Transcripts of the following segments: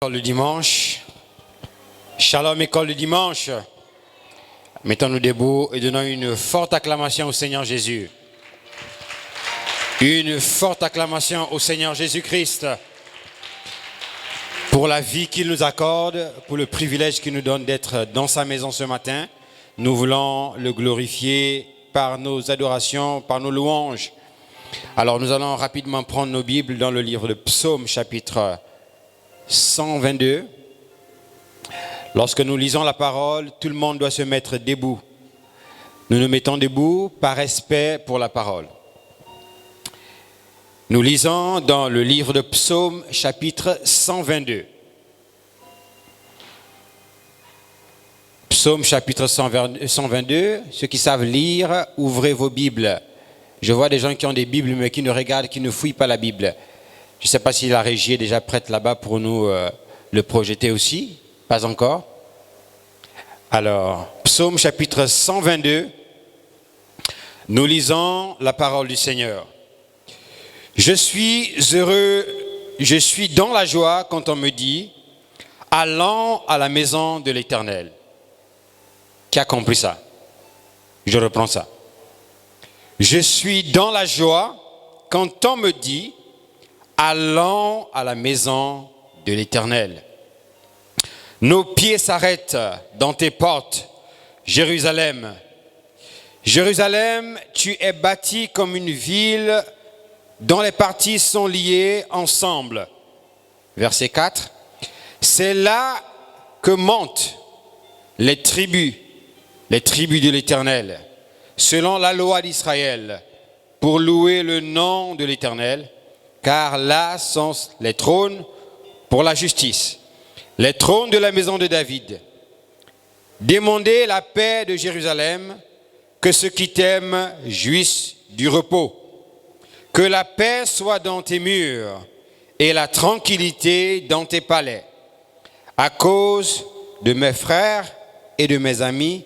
Le dimanche, Shalom école du dimanche. Mettons-nous debout et donnons une forte acclamation au Seigneur Jésus. Une forte acclamation au Seigneur Jésus-Christ pour la vie qu'il nous accorde, pour le privilège qu'il nous donne d'être dans sa maison ce matin. Nous voulons le glorifier par nos adorations, par nos louanges. Alors nous allons rapidement prendre nos Bibles dans le livre de Psaume chapitre 122. Lorsque nous lisons la parole, tout le monde doit se mettre debout. Nous nous mettons debout par respect pour la parole. Nous lisons dans le livre de Psaume chapitre 122. Psaume chapitre 122. Ceux qui savent lire, ouvrez vos Bibles. Je vois des gens qui ont des Bibles mais qui ne regardent, qui ne fouillent pas la Bible. Je ne sais pas si la régie est déjà prête là-bas pour nous le projeter aussi. Pas encore. Alors, Psaume chapitre 122, nous lisons la parole du Seigneur. Je suis heureux, je suis dans la joie quand on me dit, allons à la maison de l'Éternel. Qui a compris ça? Je reprends ça. Je suis dans la joie quand on me dit, allons à la maison de l'Éternel. Nos pieds s'arrêtent dans tes portes, Jérusalem. Jérusalem, tu es bâtie comme une ville dont les parties sont liées ensemble. Verset 4. C'est là que montent les tribus de l'Éternel, selon la loi d'Israël, pour louer le nom de l'Éternel. Car là sont les trônes pour la justice, les trônes de la maison de David. Demandez la paix de Jérusalem, que ceux qui t'aiment jouissent du repos. Que la paix soit dans tes murs et la tranquillité dans tes palais. À cause de mes frères et de mes amis,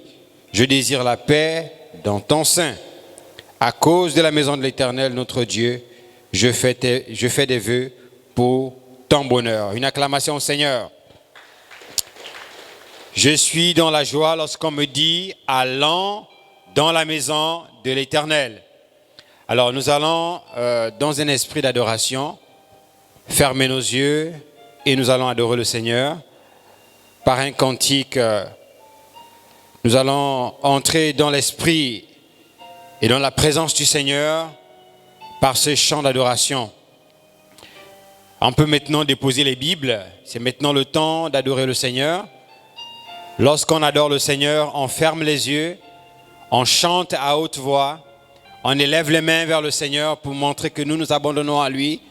je désire la paix dans ton sein. À cause de la maison de l'Éternel, notre Dieu, je fais des vœux pour ton bonheur. Une acclamation au Seigneur. Je suis dans la joie lorsqu'on me dit « Allons dans la maison de l'Éternel ». Alors nous allons, dans un esprit d'adoration, fermer nos yeux et nous allons adorer le Seigneur. Par un cantique, nous allons entrer dans l'esprit et dans la présence du Seigneur par ce chant d'adoration. On peut maintenant déposer les Bibles. C'est maintenant le temps d'adorer le Seigneur. Lorsqu'on adore le Seigneur, on ferme les yeux, on chante à haute voix, on élève les mains vers le Seigneur pour montrer que nous nous abandonnons à lui.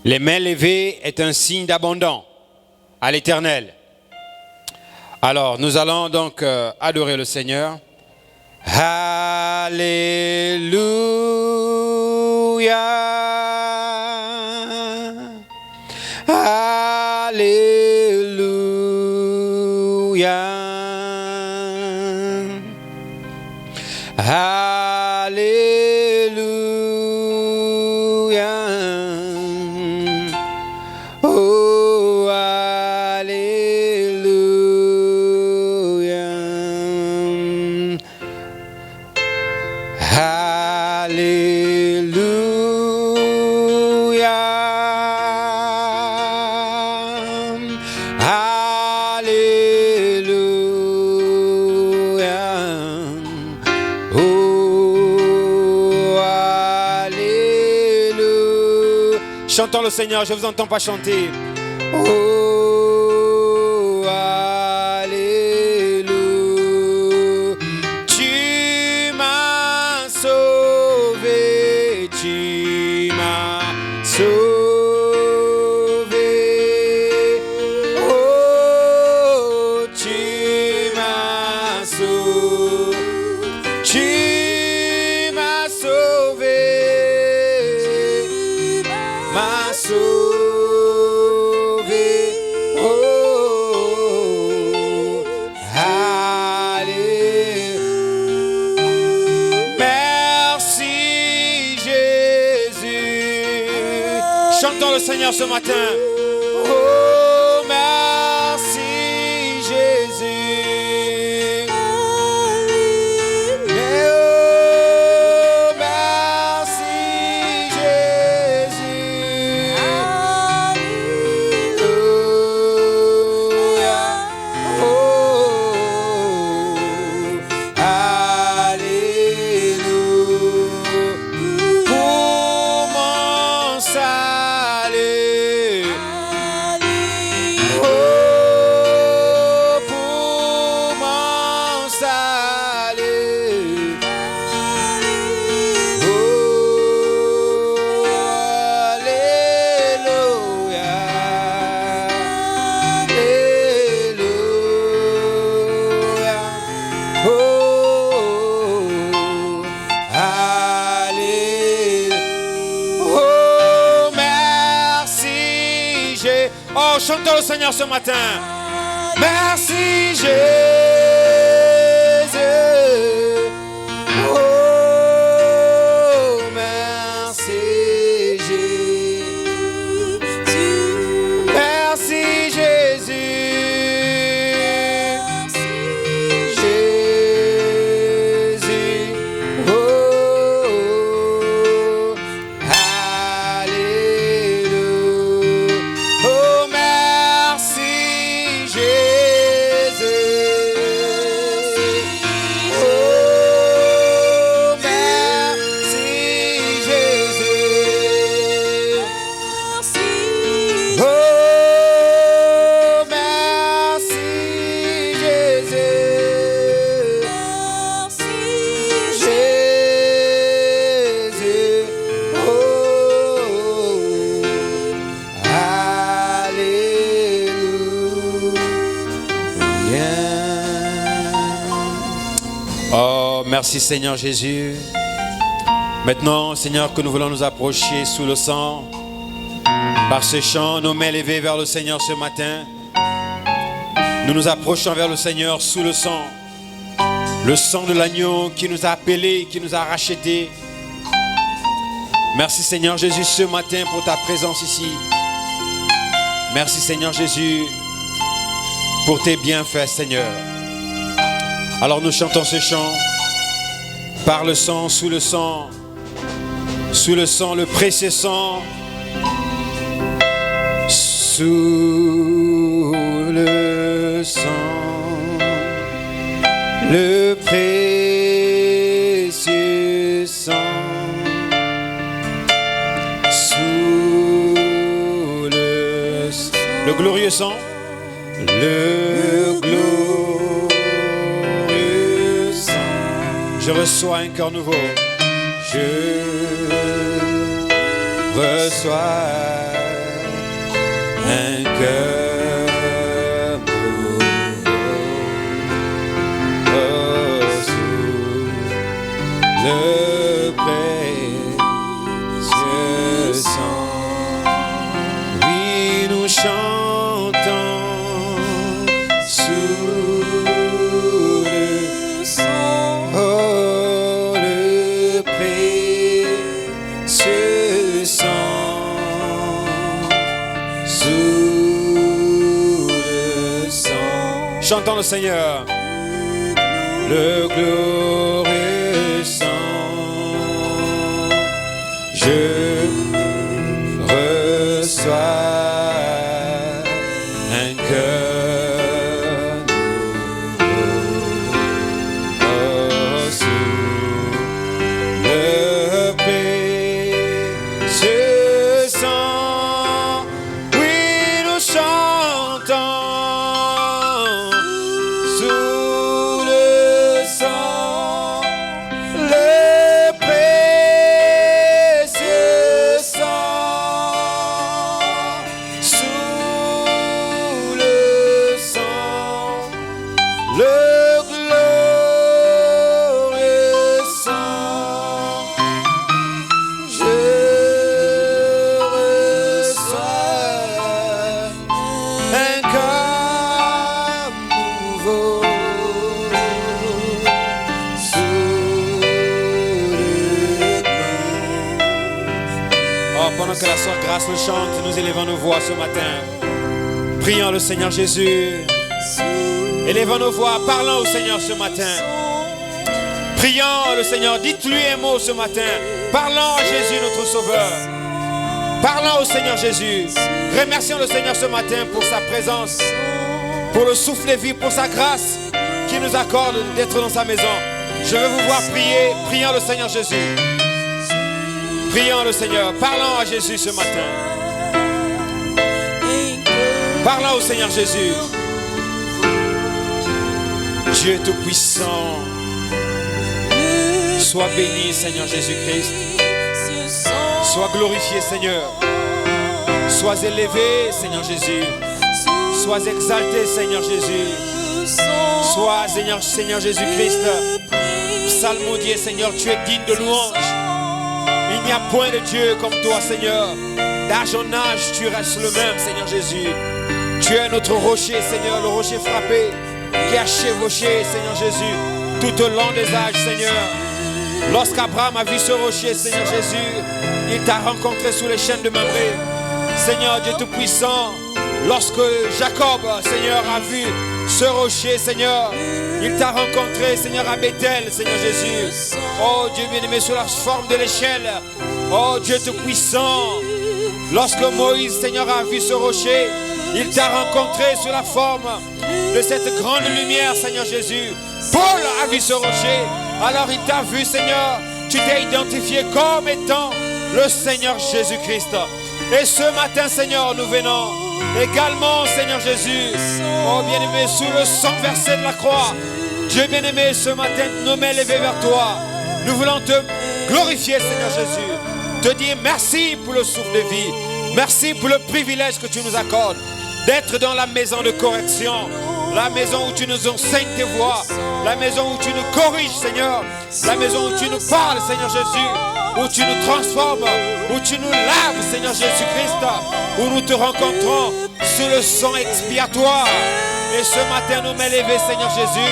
Les mains levées est un signe d'abandon à l'Éternel. Alors, nous allons donc adorer le Seigneur. Alléluia. Alléluia. Alléluia. Oh, alléluia. Chantons le Seigneur, je ne vous entends pas chanter. Oh, alléluia. Tu m'as sauvé, tu m'as sauvé. m'a sauvé. Oh, alléluia. Merci Jésus. Chantons le Seigneur ce matin. Oh, merci Jésus. Mais oh, merci Jésus. Alléluia. Oh, alléluia. Pour mon salut. Oh, pour mon salut. Oh, alléluia. Alléluia. Oh, alléluia. Oh, merci Jésus. Oh, chantons le Seigneur ce matin. Merci Jésus. Oh, merci Jésus. Merci Jésus. Jésus. Oh, alléluia. Oh, merci Jésus. Oh, merci Jésus. Oh, merci Jésus. Jésus. Oh, alléluia. Oh, merci Seigneur Jésus. Maintenant, Seigneur, que nous voulons nous approcher sous le sang, par ce chant, nos mains levées vers le Seigneur ce matin, nous nous approchons vers le Seigneur sous le sang de l'agneau qui nous a appelés, qui nous a rachetés. Merci Seigneur Jésus ce matin pour ta présence ici. Merci Seigneur Jésus pour tes bienfaits Seigneur. Alors nous chantons ce chant par le sang, sous le sang, le précieux sang, sous le sang, le précieux sang, sous le sang, le glorieux sang, le glorieux sang. Je reçois un cœur nouveau. Je reçois un cœur nouveau. Oh, sous le précieux sang. Oui, nous chantons sous le sang. Oh, le précieux sang. Sous le sang. Chantons le Seigneur. Le glorieux sang. Je reçois un cœur nouveau. Oh, sous le précieux sang. Oui, nous chantons sous le sang, le précieux que la sœur Grâce le chante, nous élevons nos voix ce matin. Prions le Seigneur Jésus. Élevons nos voix, parlons au Seigneur ce matin. Prions le Seigneur, dites-lui un mot ce matin. Parlons à Jésus notre Sauveur. Parlons au Seigneur Jésus. Remercions le Seigneur ce matin pour sa présence, pour le souffle de vie, pour sa grâce qui nous accorde d'être dans sa maison. Je veux vous voir prier. Prions le Seigneur Jésus. Prions le Seigneur. Parlons à Jésus ce matin. Parlons au Seigneur Jésus. Dieu Tout-Puissant, sois béni, Seigneur Jésus-Christ. Sois glorifié, Seigneur. Sois élevé, Seigneur Jésus. Sois exalté, Seigneur Jésus. Sois, Seigneur Jésus-Christ, psalmodié, Seigneur. Tu es digne de louange. Il n'y a point de Dieu comme toi, Seigneur. D'âge en âge, tu restes le même, Seigneur Jésus. Tu es notre rocher, Seigneur, le rocher frappé, qui a chevauché, Seigneur Jésus, tout au long des âges, Seigneur. Lorsqu'Abraham a vu ce rocher, Seigneur Jésus, il t'a rencontré sous les chaînes de Mamré. Seigneur Dieu Tout-Puissant, lorsque Jacob, Seigneur, a vu ce rocher, Seigneur, il t'a rencontré, Seigneur, à Bethel, Seigneur Jésus. Oh Dieu bien-aimé, sous la forme de l'échelle. Oh Dieu Tout-Puissant, lorsque Moïse, Seigneur, a vu ce rocher, il t'a rencontré sous la forme de cette grande lumière, Seigneur Jésus. Paul a vu ce rocher, alors il t'a vu, Seigneur. Tu t'es identifié comme étant le Seigneur Jésus-Christ. Et ce matin, Seigneur, nous venons également, Seigneur Jésus, oh bien-aimé, sous le sang versé de la croix. Dieu bien-aimé, ce matin, nous sommes élevés vers toi. Nous voulons te glorifier, Seigneur Jésus. Te dire merci pour le souffle de vie. Merci pour le privilège que tu nous accordes d'être dans la maison de correction, la maison où tu nous enseignes tes voies, la maison où tu nous corriges, Seigneur, la maison où tu nous parles, Seigneur Jésus, où tu nous transformes, où tu nous laves, Seigneur Jésus-Christ, où nous te rencontrons sous le sang expiatoire. Et ce matin, nous m'élever, Seigneur Jésus,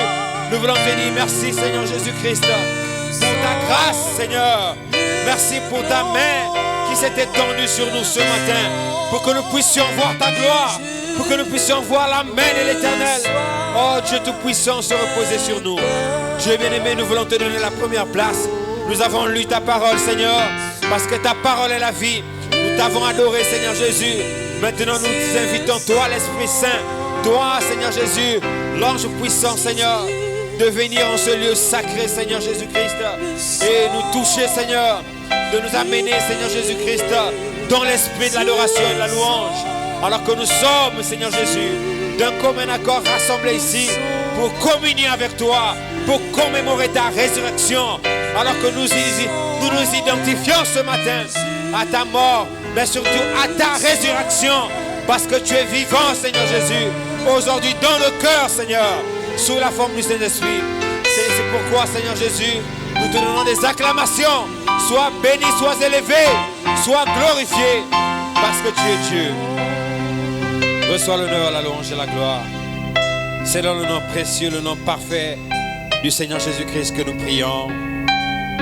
nous voulons te dire merci, Seigneur Jésus-Christ, pour ta grâce, Seigneur. Merci pour ta main qui s'est étendue sur nous ce matin, pour que nous puissions voir ta gloire, pour que nous puissions voir la main de l'Éternel. Oh Dieu Tout-Puissant, se reposer sur nous. Dieu bien-aimé, nous voulons te donner la première place. Nous avons lu ta parole, Seigneur, parce que ta parole est la vie. Nous t'avons adoré, Seigneur Jésus. Maintenant, nous t'invitons, toi, l'Esprit Saint, toi, Seigneur Jésus, l'ange puissant, Seigneur, de venir en ce lieu sacré, Seigneur Jésus-Christ, et nous toucher, Seigneur, de nous amener, Seigneur Jésus-Christ, dans l'esprit de l'adoration et de la louange. Alors que nous sommes, Seigneur Jésus, d'un commun accord rassemblés ici pour communier avec toi, pour commémorer ta résurrection. Alors que nous nous identifions ce matin à ta mort, mais surtout à ta résurrection, parce que tu es vivant, Seigneur Jésus, aujourd'hui dans le cœur, Seigneur, sous la forme du Saint-Esprit. C'est pourquoi, Seigneur Jésus, nous te donnons des acclamations. Sois béni, sois élevé, sois glorifié, parce que tu es Dieu. Reçois l'honneur, la louange et la gloire. C'est dans le nom précieux, le nom parfait du Seigneur Jésus-Christ que nous prions.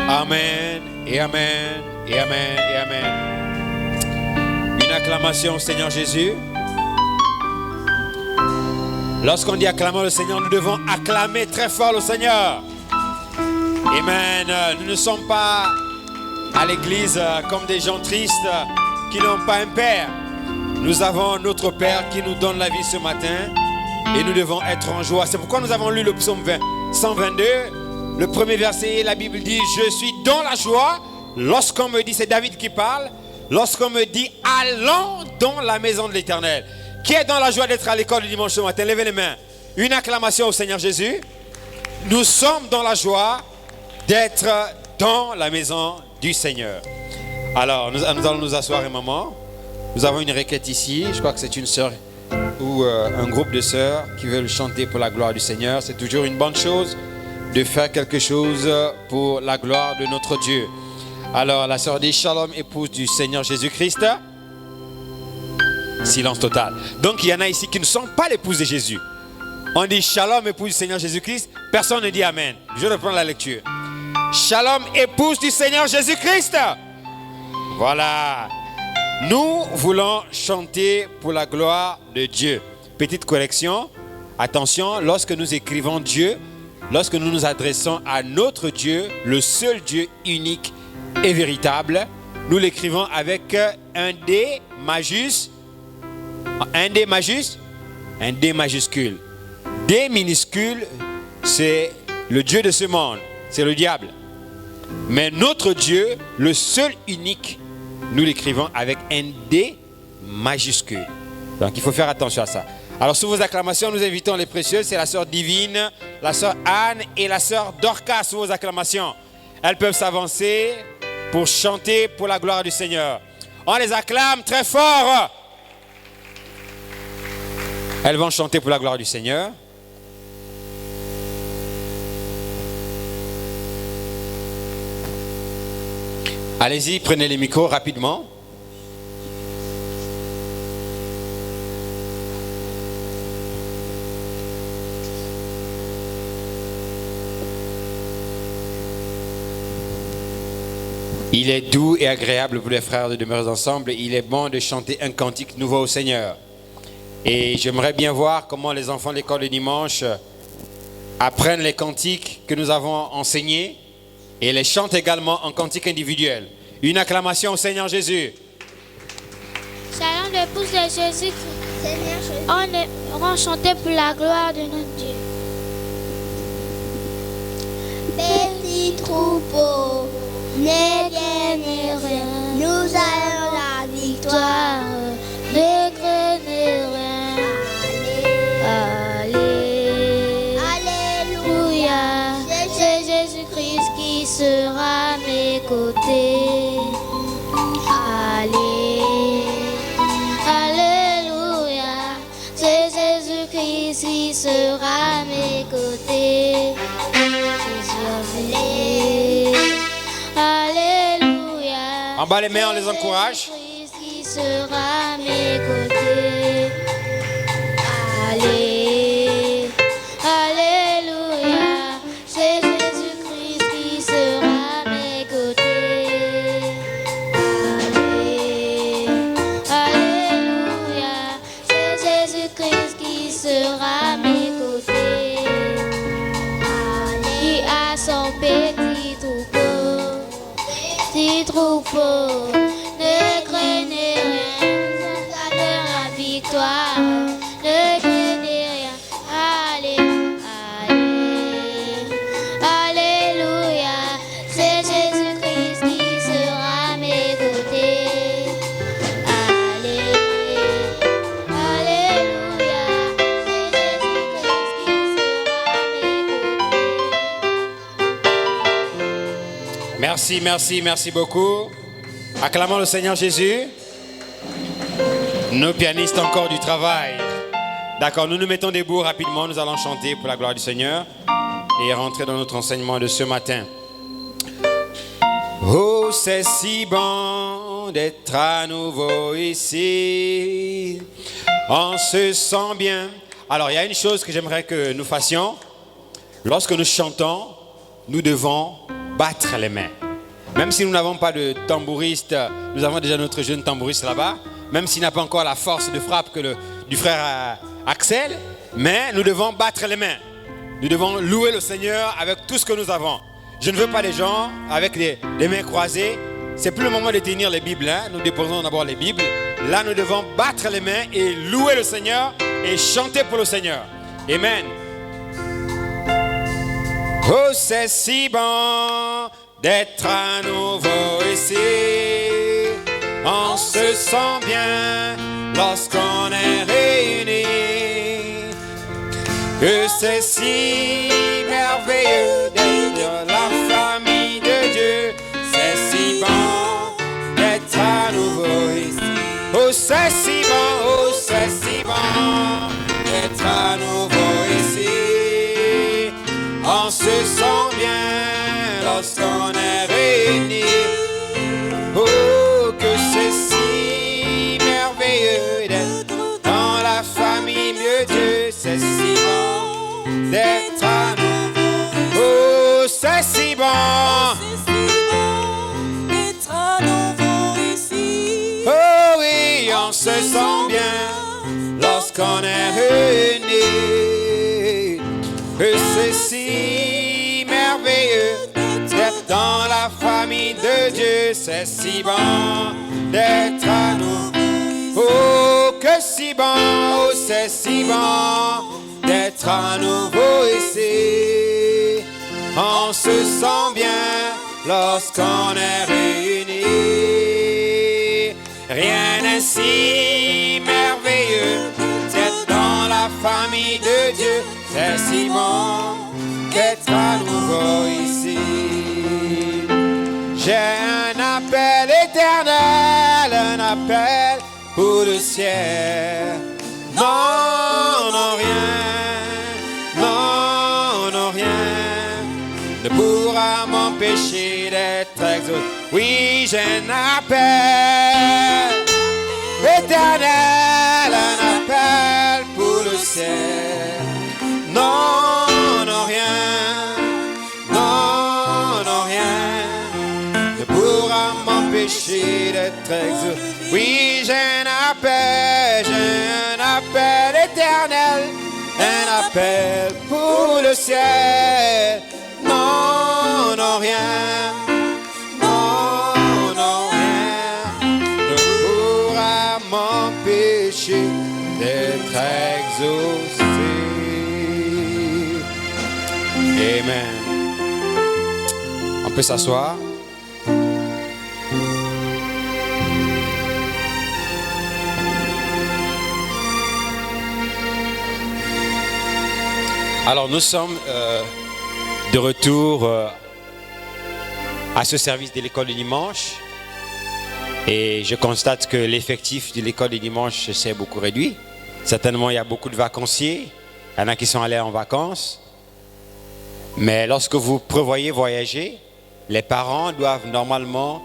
Amen, et amen, et amen, et amen. Une acclamation au Seigneur Jésus. Lorsqu'on dit acclamons le Seigneur, nous devons acclamer très fort le Seigneur. Amen. Nous ne sommes pas à l'église comme des gens tristes qui n'ont pas un Père. Nous avons notre Père qui nous donne la vie ce matin et nous devons être en joie. C'est pourquoi nous avons lu le psaume 122. Le premier verset, la Bible dit « Je suis dans la joie lorsqu'on me dit », c'est David qui parle, lorsqu'on me dit « Allons dans la maison de l'Éternel ». Qui est dans la joie d'être à l'école le dimanche matin? Levez les mains. Une acclamation au Seigneur Jésus. Nous sommes dans la joie d'être dans la maison du Seigneur. Alors, nous allons nous asseoir un moment. Nous avons une requête ici. Je crois que c'est une sœur ou un groupe de sœurs qui veulent chanter pour la gloire du Seigneur. C'est toujours une bonne chose de faire quelque chose pour la gloire de notre Dieu. Alors, la sœur dit Shalom, épouse du Seigneur Jésus-Christ. Silence total. Donc il y en a ici qui ne sont pas l'épouse de Jésus. On dit Shalom, épouse du Seigneur Jésus-Christ. Personne ne dit Amen. Je reprends la lecture. Shalom, épouse du Seigneur Jésus-Christ. Voilà. Nous voulons chanter pour la gloire de Dieu. Petite correction, attention, lorsque nous écrivons Dieu, lorsque nous nous adressons à notre Dieu, le seul Dieu unique et véritable, nous l'écrivons avec un D majuscule, un D majuscule. D minuscule, c'est le Dieu de ce monde, c'est le diable. Mais notre Dieu, le seul unique, nous l'écrivons avec un D majuscule. Donc il faut faire attention à ça. Alors sous vos acclamations, nous invitons les précieuses, c'est la sœur Divine, la sœur Anne et la sœur Dorcas sous vos acclamations. Elles peuvent s'avancer pour chanter pour la gloire du Seigneur. On les acclame très fort. Elles vont chanter pour la gloire du Seigneur. Allez-y, prenez les micros rapidement. Il est doux et agréable pour les frères de demeurer ensemble. Il est bon de chanter un cantique nouveau au Seigneur. Et j'aimerais bien voir comment les enfants de l'école de dimanche apprennent les cantiques que nous avons enseignés et les chantent également en cantique individuel. Une acclamation au Seigneur Jésus. Shalom, l'épouse de Jésus. On va chanter pour la gloire de notre Dieu. Petit troupeau, ne craignez rien, nous allons la victoire. Ne craignez rien. Alléluia. C'est Jésus-Christ qui sera à mes côtés. Alléluia. C'est Jésus-Christ qui sera à mes côtés. Alléluia. En bas les mains, on les encourage. Jésus-Christ qui sera à mes côtés. Alléluia. C'est Jésus-Christ qui sera à mes côtés. Alléluia. C'est Jésus-Christ qui sera à mes côtés. Qui a son petit troupeau, ne craignez rien, nous allons la victoire, ne craignez rien, alléluia, c'est Jésus-Christ qui sera à mes côtés, alléluia, c'est Jésus-Christ qui sera à mes côtés. Merci beaucoup. Acclamons le Seigneur Jésus. Nos pianistes encore du travail. D'accord, nous nous mettons debout rapidement. Nous allons chanter pour la gloire du Seigneur et rentrer dans notre enseignement de ce matin. Oh, c'est si bon d'être à nouveau ici. On se sent bien. Alors, il y a une chose que j'aimerais que nous fassions. Lorsque nous chantons, nous devons battre les mains. Même si nous n'avons pas de tambouriste, nous avons déjà notre jeune tambouriste là-bas, même s'il n'a pas encore la force de frappe du frère Axel, mais nous devons battre les mains. Nous devons louer le Seigneur avec tout ce que nous avons. Je ne veux pas des gens avec les mains croisées. C'est plus le moment de tenir les Bibles. Nous déposons d'abord les Bibles. Là, nous devons battre les mains et louer le Seigneur et chanter pour le Seigneur. Amen. Oh, c'est si bon d'être à nouveau ici. On se sent bien lorsqu'on est réunis. Que c'est si merveilleux d'être la famille de Dieu. C'est si bon d'être à nouveau ici. Oh, c'est si bon, oh, c'est si bon d'être à nouveau ici. On se sent bien lorsqu'on est réunis. Oh, que c'est si merveilleux d'être dans la famille de Dieu. C'est si bon d'être à nouveau. Oh, c'est si bon d'être à nouveau ici. Oh, se sent bien lorsqu'on est réunis. Et c'est si merveilleux d'être dans la famille de Dieu. C'est si bon d'être à nous. Oh, que si bon, oh, c'est si bon d'être à nouveau ici. On se sent bien lorsqu'on est réunis. Rien n'est si merveilleux d'être dans la famille de Dieu. C'est si bon d'être à nouveau ici. J'ai un appel éternel, un appel pour le ciel. Non, non, rien, non, non, rien ne pourra m'empêcher d'être exaucé. Oui, j'ai un appel éternel, un appel pour le ciel. Non, non, rien, non, non, rien ne pourra m'empêcher d'être exaucé. Oui, j'ai un appel éternel, un appel pour le ciel. Non, non, rien, non, non, rien ne pourra m'empêcher d'être exaucé. Amen. On peut s'asseoir. Alors nous sommes de retour à ce service de l'école du dimanche et je constate que l'effectif de l'école du dimanche s'est beaucoup réduit. Certainement il y a beaucoup de vacanciers, il y en a qui sont allés en vacances. Mais lorsque vous prévoyez voyager, les parents doivent normalement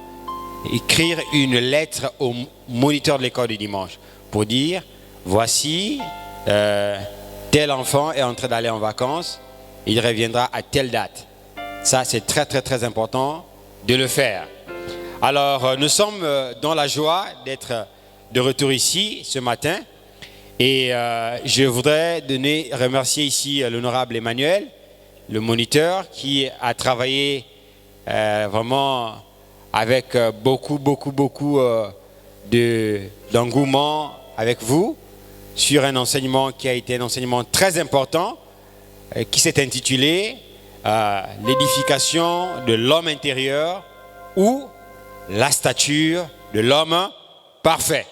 écrire une lettre au moniteur de l'école du dimanche pour dire voici tel enfant est en train d'aller en vacances, il reviendra à telle date. Ça, c'est très, très, très important de le faire. Alors, nous sommes dans la joie d'être de retour ici ce matin. Et je voudrais remercier ici l'honorable Emmanuel, le moniteur, qui a travaillé vraiment avec beaucoup d'engouement avec vous, sur un enseignement qui a été un enseignement très important, qui s'est intitulé l'édification de l'homme intérieur ou la stature de l'homme parfait.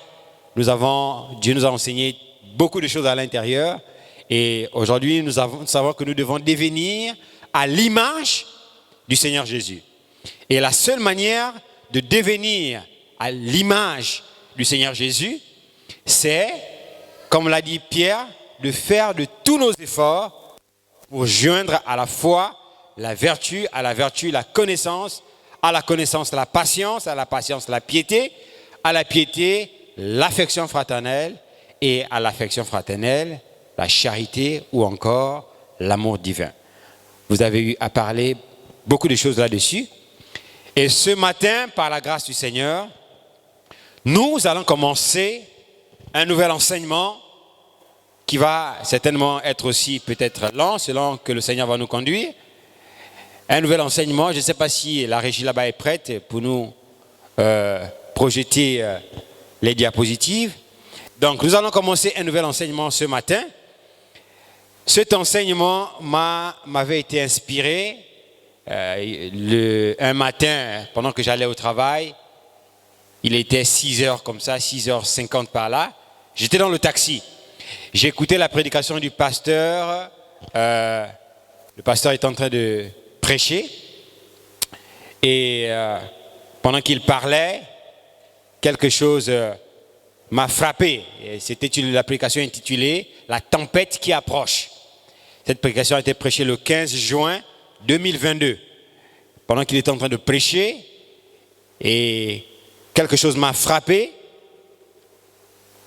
Dieu nous a enseigné beaucoup de choses à l'intérieur et aujourd'hui nous savons que nous devons devenir à l'image du Seigneur Jésus. Et la seule manière de devenir à l'image du Seigneur Jésus, c'est, comme l'a dit Pierre, de faire de tous nos efforts pour joindre à la foi la vertu, à la vertu la connaissance, à la connaissance la patience, à la patience la piété, à la piété l'affection fraternelle et à l'affection fraternelle la charité ou encore l'amour divin. Vous avez eu à parler beaucoup de choses là-dessus. Et ce matin, par la grâce du Seigneur, nous allons commencer un nouvel enseignement qui va certainement être aussi peut-être lent, selon que le Seigneur va nous conduire. Un nouvel enseignement, je ne sais pas si la régie là-bas est prête pour nous projeter les diapositives. Donc nous allons commencer un nouvel enseignement ce matin. Cet enseignement m'avait été inspiré un matin pendant que j'allais au travail. Il était 6h comme ça, 6h50 par là. J'étais dans le taxi. J'écoutais la prédication du pasteur. Le pasteur est en train de prêcher. Et pendant qu'il parlait, quelque chose m'a frappé. C'était la prédication intitulée « La tempête qui approche ». Cette prédication a été prêchée le 15 juin 2022. Pendant qu'il était en train de prêcher, et quelque chose m'a frappé.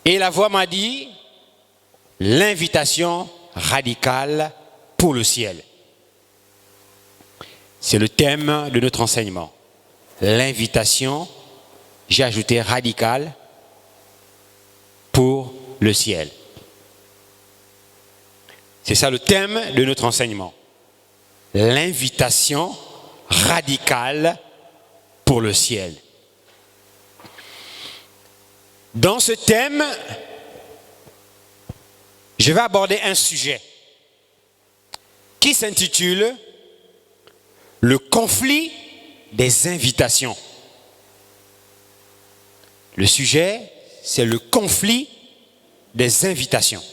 Et la voix m'a dit « L'invitation radicale pour le ciel ». C'est le thème de notre enseignement. L'invitation, j'ai ajouté radicale, pour le ciel. C'est ça le thème de notre enseignement. L'invitation radicale pour le ciel. Dans ce thème, je vais aborder un sujet qui s'intitule « Le conflit des invitations ». Le sujet, c'est le conflit des invitations.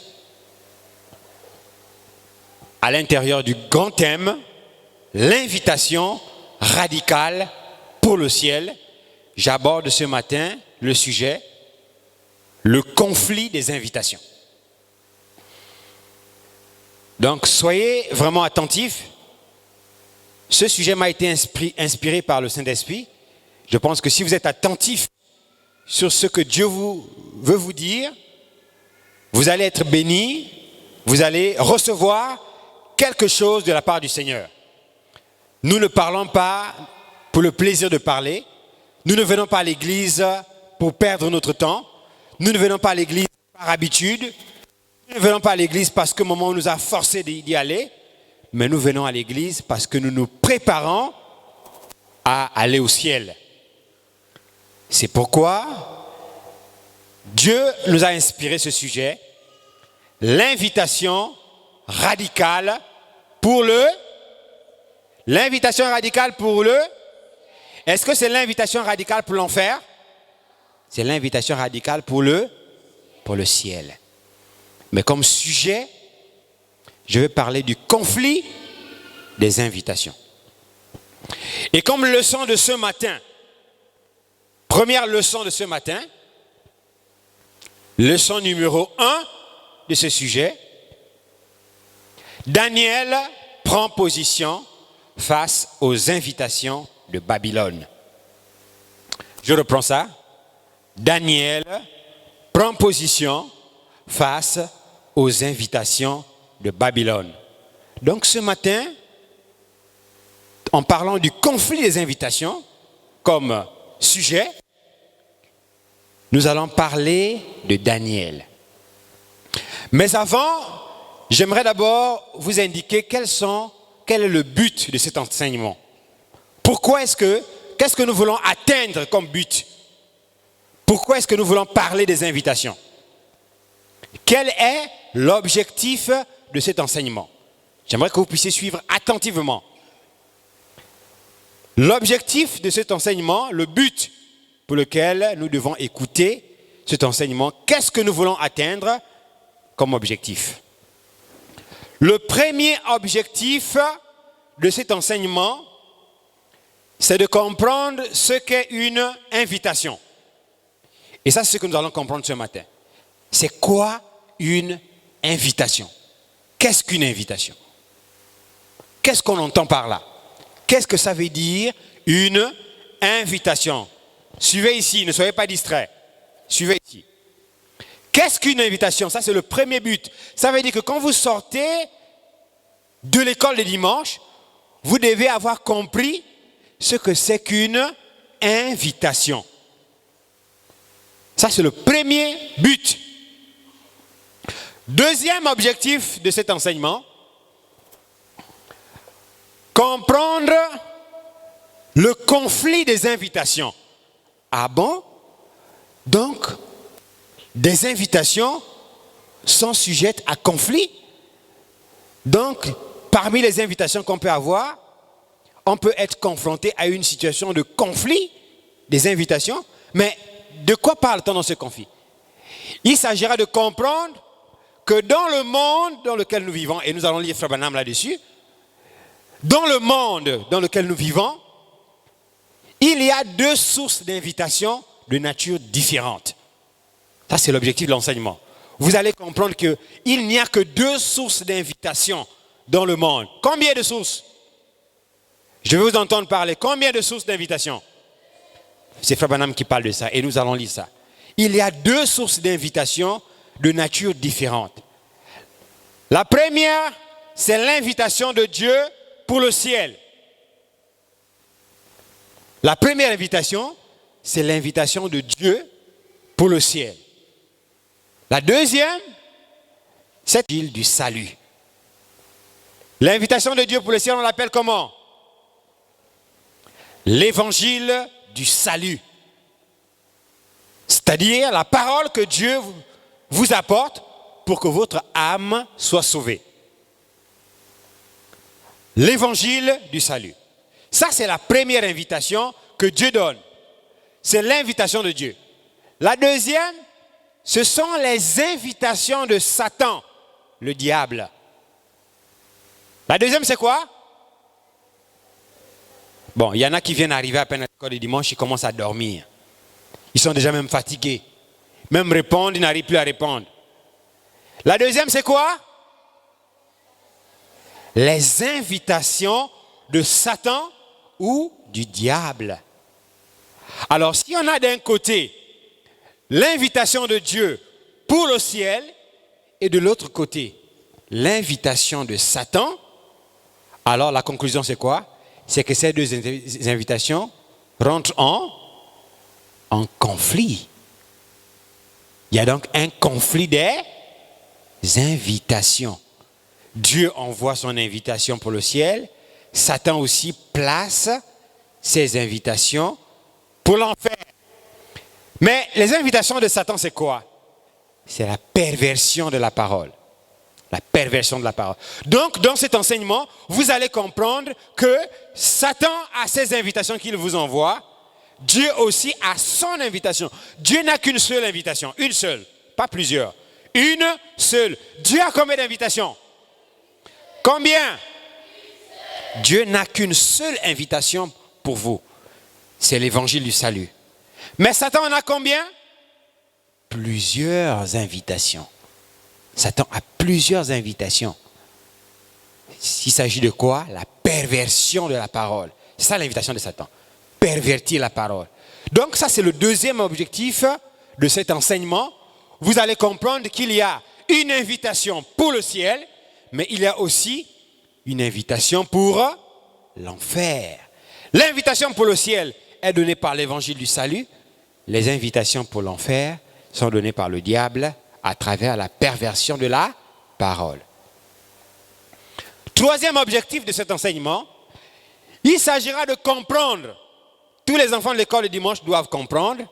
À l'intérieur du grand thème, l'invitation radicale pour le ciel, j'aborde ce matin le sujet, le conflit des invitations. Donc, soyez vraiment attentifs. Ce sujet m'a été inspiré par le Saint-Esprit. Je pense que si vous êtes attentifs sur ce que Dieu veut vous dire, vous allez être bénis, vous allez recevoir quelque chose de la part du Seigneur. Nous ne parlons pas pour le plaisir de parler. Nous ne venons pas à l'église pour perdre notre temps. Nous ne venons pas à l'église par habitude. Nous ne venons pas à l'église parce que moment on nous a forcé d'y aller. Mais nous venons à l'église parce que nous nous préparons à aller au ciel. C'est pourquoi Dieu nous a inspiré ce sujet. L'invitation radicale pour le... L'invitation radicale pour le... Est-ce que c'est l'invitation radicale pour l'enfer? C'est l'invitation radicale pour le ciel. Mais comme sujet, je vais parler du conflit des invitations. Et comme leçon de ce matin, première leçon de ce matin, leçon numéro 1 de ce sujet, Daniel prend position face aux invitations de Babylone. Je reprends ça. Daniel prend position face aux invitations de Babylone. Donc ce matin, en parlant du conflit des invitations comme sujet, nous allons parler de Daniel. Mais avant, j'aimerais d'abord vous indiquer quel est le but de cet enseignement. Qu'est-ce que nous voulons atteindre comme but? Pourquoi est-ce que nous voulons parler des invitations? Quel est l'objectif de cet enseignement? J'aimerais que vous puissiez suivre attentivement. L'objectif de cet enseignement, le but pour lequel nous devons écouter cet enseignement, qu'est-ce que nous voulons atteindre comme objectif? Le premier objectif de cet enseignement, c'est de comprendre ce qu'est une invitation. Et ça, c'est ce que nous allons comprendre ce matin. C'est quoi une invitation? Qu'est-ce qu'une invitation? Qu'est-ce qu'on entend par là? Qu'est-ce que ça veut dire une invitation? Suivez ici, ne soyez pas distraits. Suivez ici. Qu'est-ce qu'une invitation? Ça, c'est le premier but. Ça veut dire que quand vous sortez de l'école le dimanche, vous devez avoir compris ce que c'est qu'une invitation. Ça, c'est le premier but. Deuxième objectif de cet enseignement, comprendre le conflit des invitations. Ah bon? Donc, des invitations sont sujettes à conflit. Donc, parmi les invitations qu'on peut avoir, on peut être confronté à une situation de conflit des invitations. Mais de quoi parle-t-on dans ce conflit? Il s'agira de comprendre que dans le monde dans lequel nous vivons, et nous allons lire Frère Branham là-dessus, dans le monde dans lequel nous vivons, il y a deux sources d'invitation de nature différente. Ça, c'est l'objectif de l'enseignement. Vous allez comprendre qu'il n'y a que deux sources d'invitation dans le monde. Combien de sources? Je vais vous entendre parler. Combien de sources d'invitation? C'est Frère Branham qui parle de ça et nous allons lire ça. Il y a deux sources d'invitation de nature différente. La première, c'est l'invitation de Dieu pour le ciel. La première invitation, c'est l'invitation de Dieu pour le ciel. La deuxième, c'est l'évangile du salut. L'invitation de Dieu pour le ciel, on l'appelle comment? L'évangile du salut. C'est-à-dire la parole que Dieu vous apporte pour que votre âme soit sauvée. L'évangile du salut. Ça, c'est la première invitation que Dieu donne. C'est l'invitation de Dieu. La deuxième, ce sont les invitations de Satan, le diable. La deuxième, c'est quoi? Bon, il y en a qui viennent arriver à peine à l'école le dimanche, ils commencent à dormir. Ils sont déjà même fatigués. Même répondre, ils n'arrivent plus à répondre. La deuxième, c'est quoi? Les invitations de Satan ou du diable. Alors, si on a d'un côté l'invitation de Dieu pour le ciel et de l'autre côté l'invitation de Satan, alors la conclusion c'est quoi? C'est que ces deux invitations rentrent en conflit. Il y a donc un conflit des invitations. Dieu envoie son invitation pour le ciel. Satan aussi place ses invitations pour l'enfer. Mais les invitations de Satan, c'est quoi? C'est la perversion de la parole. La perversion de la parole. Donc, dans cet enseignement, vous allez comprendre que Satan a ses invitations qu'il vous envoie. Dieu aussi a son invitation. Dieu n'a qu'une seule invitation. Une seule, pas plusieurs. Une seule. Dieu a combien d'invitations? Combien? Dieu n'a qu'une seule invitation pour vous. C'est l'évangile du salut. Mais Satan en a combien? Plusieurs invitations. Satan a plusieurs invitations. Il s'agit de quoi? La perversion de la parole. C'est ça l'invitation de Satan. Pervertir la parole. Donc ça c'est le deuxième objectif de cet enseignement. Vous allez comprendre qu'il y a une invitation pour le ciel, mais il y a aussi une invitation pour l'enfer. L'invitation pour le ciel est donnée par l'évangile du salut. Les invitations pour l'enfer sont données par le diable à travers la perversion de la parole. Troisième objectif de cet enseignement, il s'agira de comprendre, tous les enfants de l'école le dimanche doivent comprendre,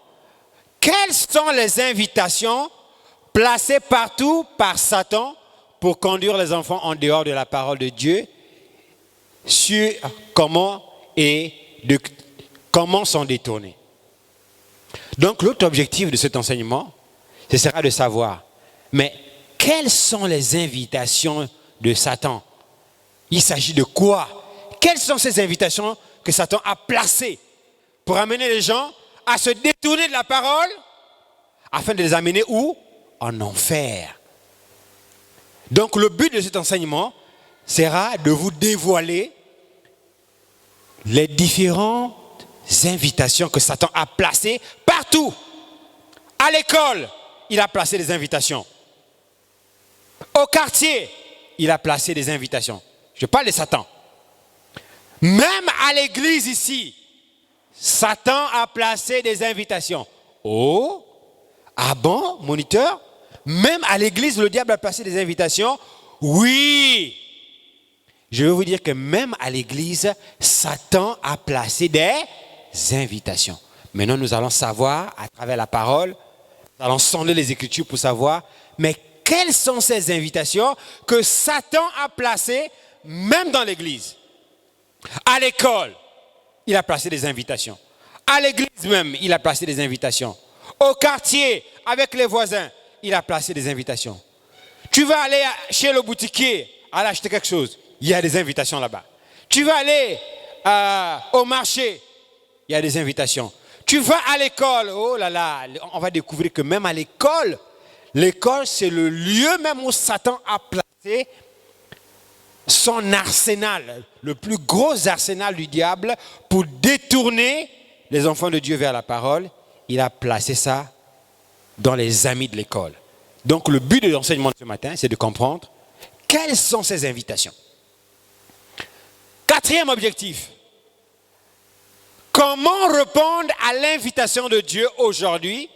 quelles sont les invitations placées partout par Satan pour conduire les enfants en dehors de la parole de Dieu sur comment s'en détourner. Donc l'autre objectif de cet enseignement, ce sera de savoir, mais quelles sont les invitations de Satan? Il s'agit de quoi? Quelles sont ces invitations que Satan a placées pour amener les gens à se détourner de la parole afin de les amener où? En enfer. Donc le but de cet enseignement sera de vous dévoiler les différentes invitations que Satan a placées partout. À l'école, il a placé des invitations. Au quartier, il a placé des invitations. Je parle de Satan. Même à l'église ici, Satan a placé des invitations. Oh, ah bon, moniteur? Même à l'église, le diable a placé des invitations? Oui. Je veux vous dire que même à l'église, Satan a placé des invitations. Maintenant, nous allons savoir, à travers la parole, nous allons sonder les Écritures pour savoir, mais quelles sont ces invitations que Satan a placées même dans l'église? À l'école, il a placé des invitations. À l'église même, il a placé des invitations. Au quartier, avec les voisins, il a placé des invitations. Tu vas aller chez le boutiquier, aller acheter quelque chose, il y a des invitations là-bas. Tu vas aller au marché, il y a des invitations. Tu vas à l'école, oh là là, on va découvrir que même à l'école, l'école c'est le lieu même où Satan a placé son arsenal, le plus gros arsenal du diable pour détourner les enfants de Dieu vers la parole. Il a placé ça dans les amis de l'école. Donc le but de l'enseignement de ce matin, c'est de comprendre quelles sont ces invitations. Quatrième objectif, comment répondre à l'invitation de Dieu aujourd'hui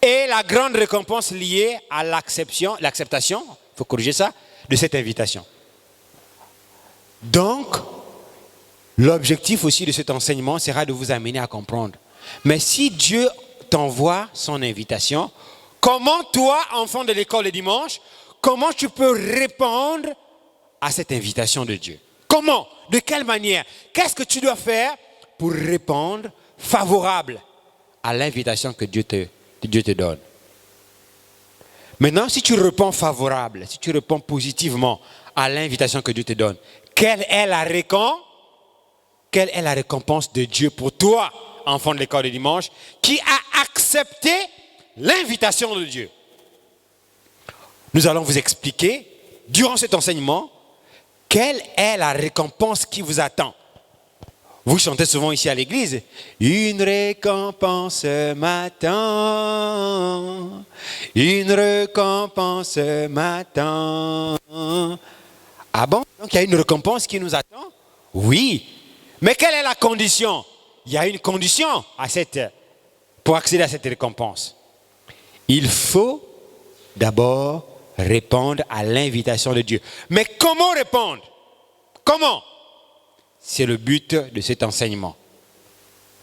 et la grande récompense liée à l'acceptation, il faut corriger ça, de cette invitation. Donc, l'objectif aussi de cet enseignement sera de vous amener à comprendre. Mais si Dieu t'envoie son invitation, comment toi, enfant de l'école le dimanche, comment tu peux répondre à cette invitation de Dieu? Comment? De quelle manière? Qu'est-ce que tu dois faire pour répondre favorable à l'invitation que Dieu te donne? Maintenant, si tu réponds favorable, si tu réponds positivement à l'invitation que Dieu te donne, quelle est la récompense de Dieu pour toi, enfant de l'école du dimanche, qui a accepté l'invitation de Dieu? Nous allons vous expliquer, durant cet enseignement, quelle est la récompense qui vous attend. Vous chantez souvent ici à l'église, une récompense m'attend, une récompense m'attend. Ah bon? Donc il y a une récompense qui nous attend? Oui. Mais quelle est la condition? Il y a une condition pour accéder à cette récompense. Il faut d'abord répondre à l'invitation de Dieu. Mais comment répondre? Comment? C'est le but de cet enseignement.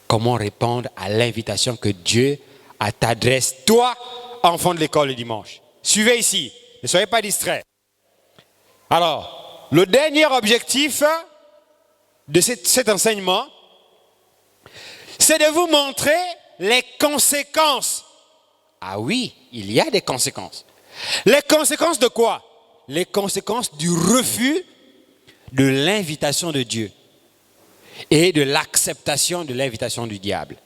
Comment répondre à l'invitation que Dieu t'adresse, toi, enfant de l'école le dimanche. Suivez ici, ne soyez pas distraits. Alors, le dernier objectif de cet enseignement, c'est de vous montrer les conséquences. Ah oui, il y a des conséquences. Les conséquences de quoi? Les conséquences du refus de l'invitation de Dieu et de l'acceptation de l'invitation du diable.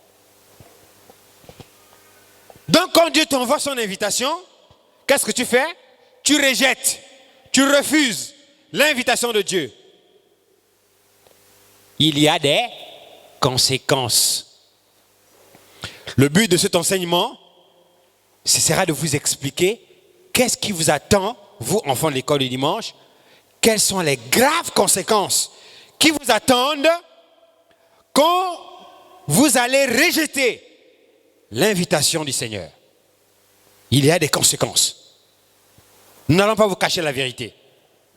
Donc quand Dieu t'envoie son invitation, qu'est-ce que tu fais? Tu rejettes, tu refuses l'invitation de Dieu. Il y a des conséquences. Le but de cet enseignement, ce sera de vous expliquer qu'est-ce qui vous attend, vous, enfants de l'école du dimanche, quelles sont les graves conséquences qui vous attendent quand vous allez rejeter l'invitation du Seigneur. Il y a des conséquences. Nous n'allons pas vous cacher la vérité.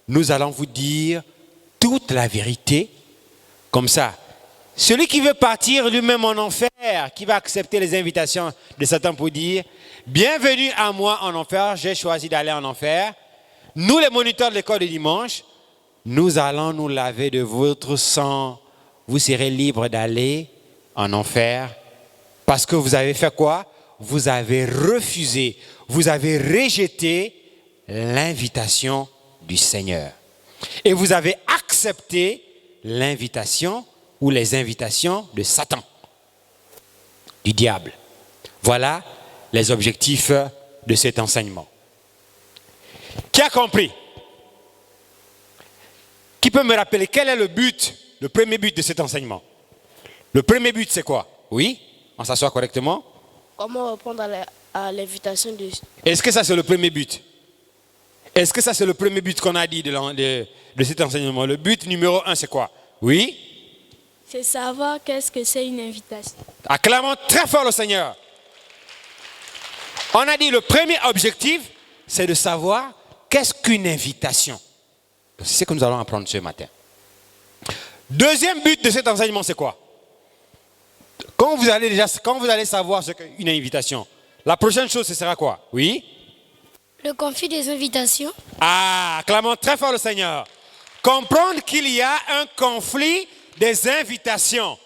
Nous allons vous dire toute la vérité. Comme ça, celui qui veut partir lui-même en enfer, qui va accepter les invitations de Satan pour dire « Bienvenue à moi en enfer, j'ai choisi d'aller en enfer. » Nous, les moniteurs de l'école du dimanche, nous allons nous laver de votre sang. Vous serez libres d'aller en enfer. Parce que vous avez fait quoi? Vous avez refusé, vous avez rejeté l'invitation du Seigneur. Et vous avez accepté l'invitation ou les invitations de Satan, du diable. Voilà les objectifs de cet enseignement. Qui a compris? Qui peut me rappeler quel est le but, le premier but de cet enseignement? Le premier but, c'est quoi? Oui? On s'assoit correctement? Comment répondre à l'invitation de... Est-ce que ça, c'est le premier but? Est-ce que ça, c'est le premier but qu'on a dit de cet enseignement? Le but numéro 1, c'est quoi? Oui? C'est savoir qu'est-ce que c'est une invitation. Acclamons très fort le Seigneur. On a dit le premier objectif, c'est de savoir qu'est-ce qu'une invitation. C'est ce que nous allons apprendre ce matin. Deuxième but de cet enseignement, c'est quoi? Quand vous allez savoir ce qu'est une invitation, la prochaine chose, ce sera quoi? Oui? Le conflit des invitations. Ah, acclamons très fort le Seigneur. Comprendre qu'il y a un conflit des invitations.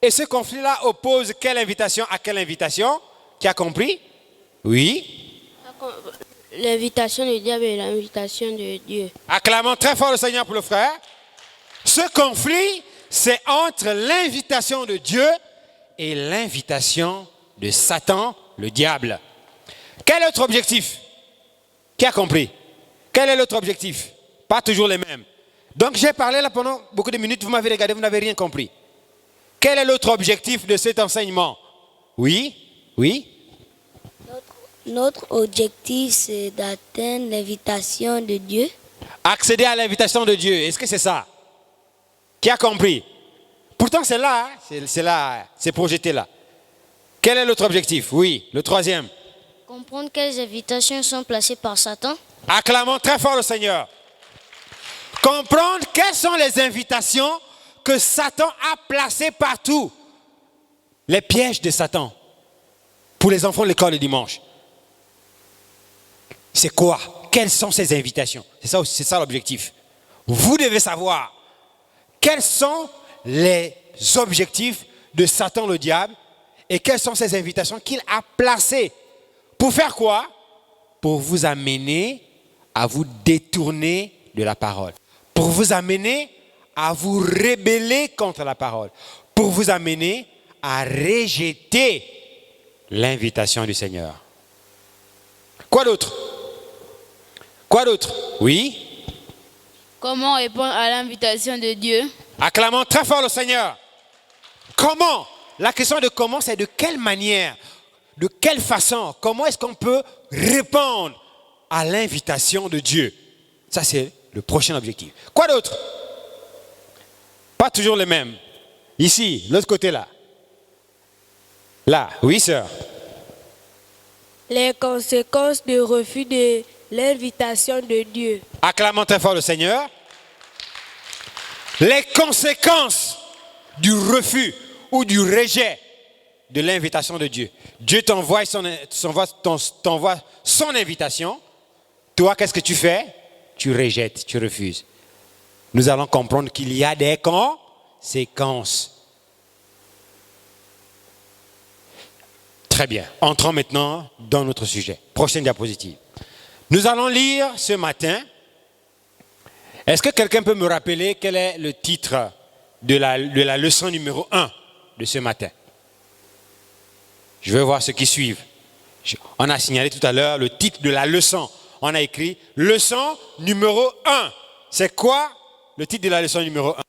Et ce conflit-là oppose quelle invitation à quelle invitation? Qui a compris? Oui? L'invitation du diable et l'invitation de Dieu. Acclamons très fort le Seigneur pour le frère. Ce conflit, c'est entre l'invitation de Dieu et l'invitation de Satan, le diable. Quel est notre objectif? Qui a compris? Quel est l'autre objectif? Pas toujours les mêmes. Donc j'ai parlé là pendant beaucoup de minutes, vous m'avez regardé, vous n'avez rien compris. Quel est l'autre objectif de cet enseignement? Oui? Oui? Notre objectif, c'est d'atteindre l'invitation de Dieu. Accéder à l'invitation de Dieu, est-ce que c'est ça? Qui a compris? Pourtant c'est là, c'est là, c'est projeté là. Quel est l'autre objectif? Oui, le troisième. Comprendre quelles invitations sont placées par Satan. Acclamons très fort le Seigneur. Comprendre quelles sont les invitations que Satan a placées partout. Les pièges de Satan pour les enfants de l'école le dimanche. C'est quoi? Quelles sont ces invitations? C'est ça l'objectif. Vous devez savoir quels sont les objectifs de Satan le diable et quelles sont ces invitations qu'il a placées. Pour faire quoi? Pour vous amener à vous détourner de la parole. Pour vous amener à vous rebeller contre la parole. Pour vous amener à rejeter l'invitation du Seigneur. Quoi d'autre? Quoi d'autre? Oui? Comment répondre à l'invitation de Dieu? Acclamons très fort le Seigneur. Comment? La question de comment, c'est de quelle manière, de quelle façon, comment est-ce qu'on peut répondre à l'invitation de Dieu? Ça, c'est le prochain objectif. Quoi d'autre? Pas toujours les mêmes. Ici, l'autre côté là. Là, oui, sœur. Les conséquences du refus de l'invitation de Dieu. Acclamons très fort le Seigneur. Les conséquences du refus ou du rejet de l'invitation de Dieu. Dieu t'envoie son invitation. Toi, qu'est-ce que tu fais? Tu rejettes, tu refuses. Nous allons comprendre qu'il y a des conséquences. Très bien. Entrons maintenant dans notre sujet. Prochaine diapositive. Nous allons lire ce matin. Est-ce que quelqu'un peut me rappeler quel est le titre de la leçon numéro 1 de ce matin? Je veux voir ceux qui suivent. On a signalé tout à l'heure le titre de la leçon. On a écrit leçon numéro 1. C'est quoi le titre de la leçon numéro 1?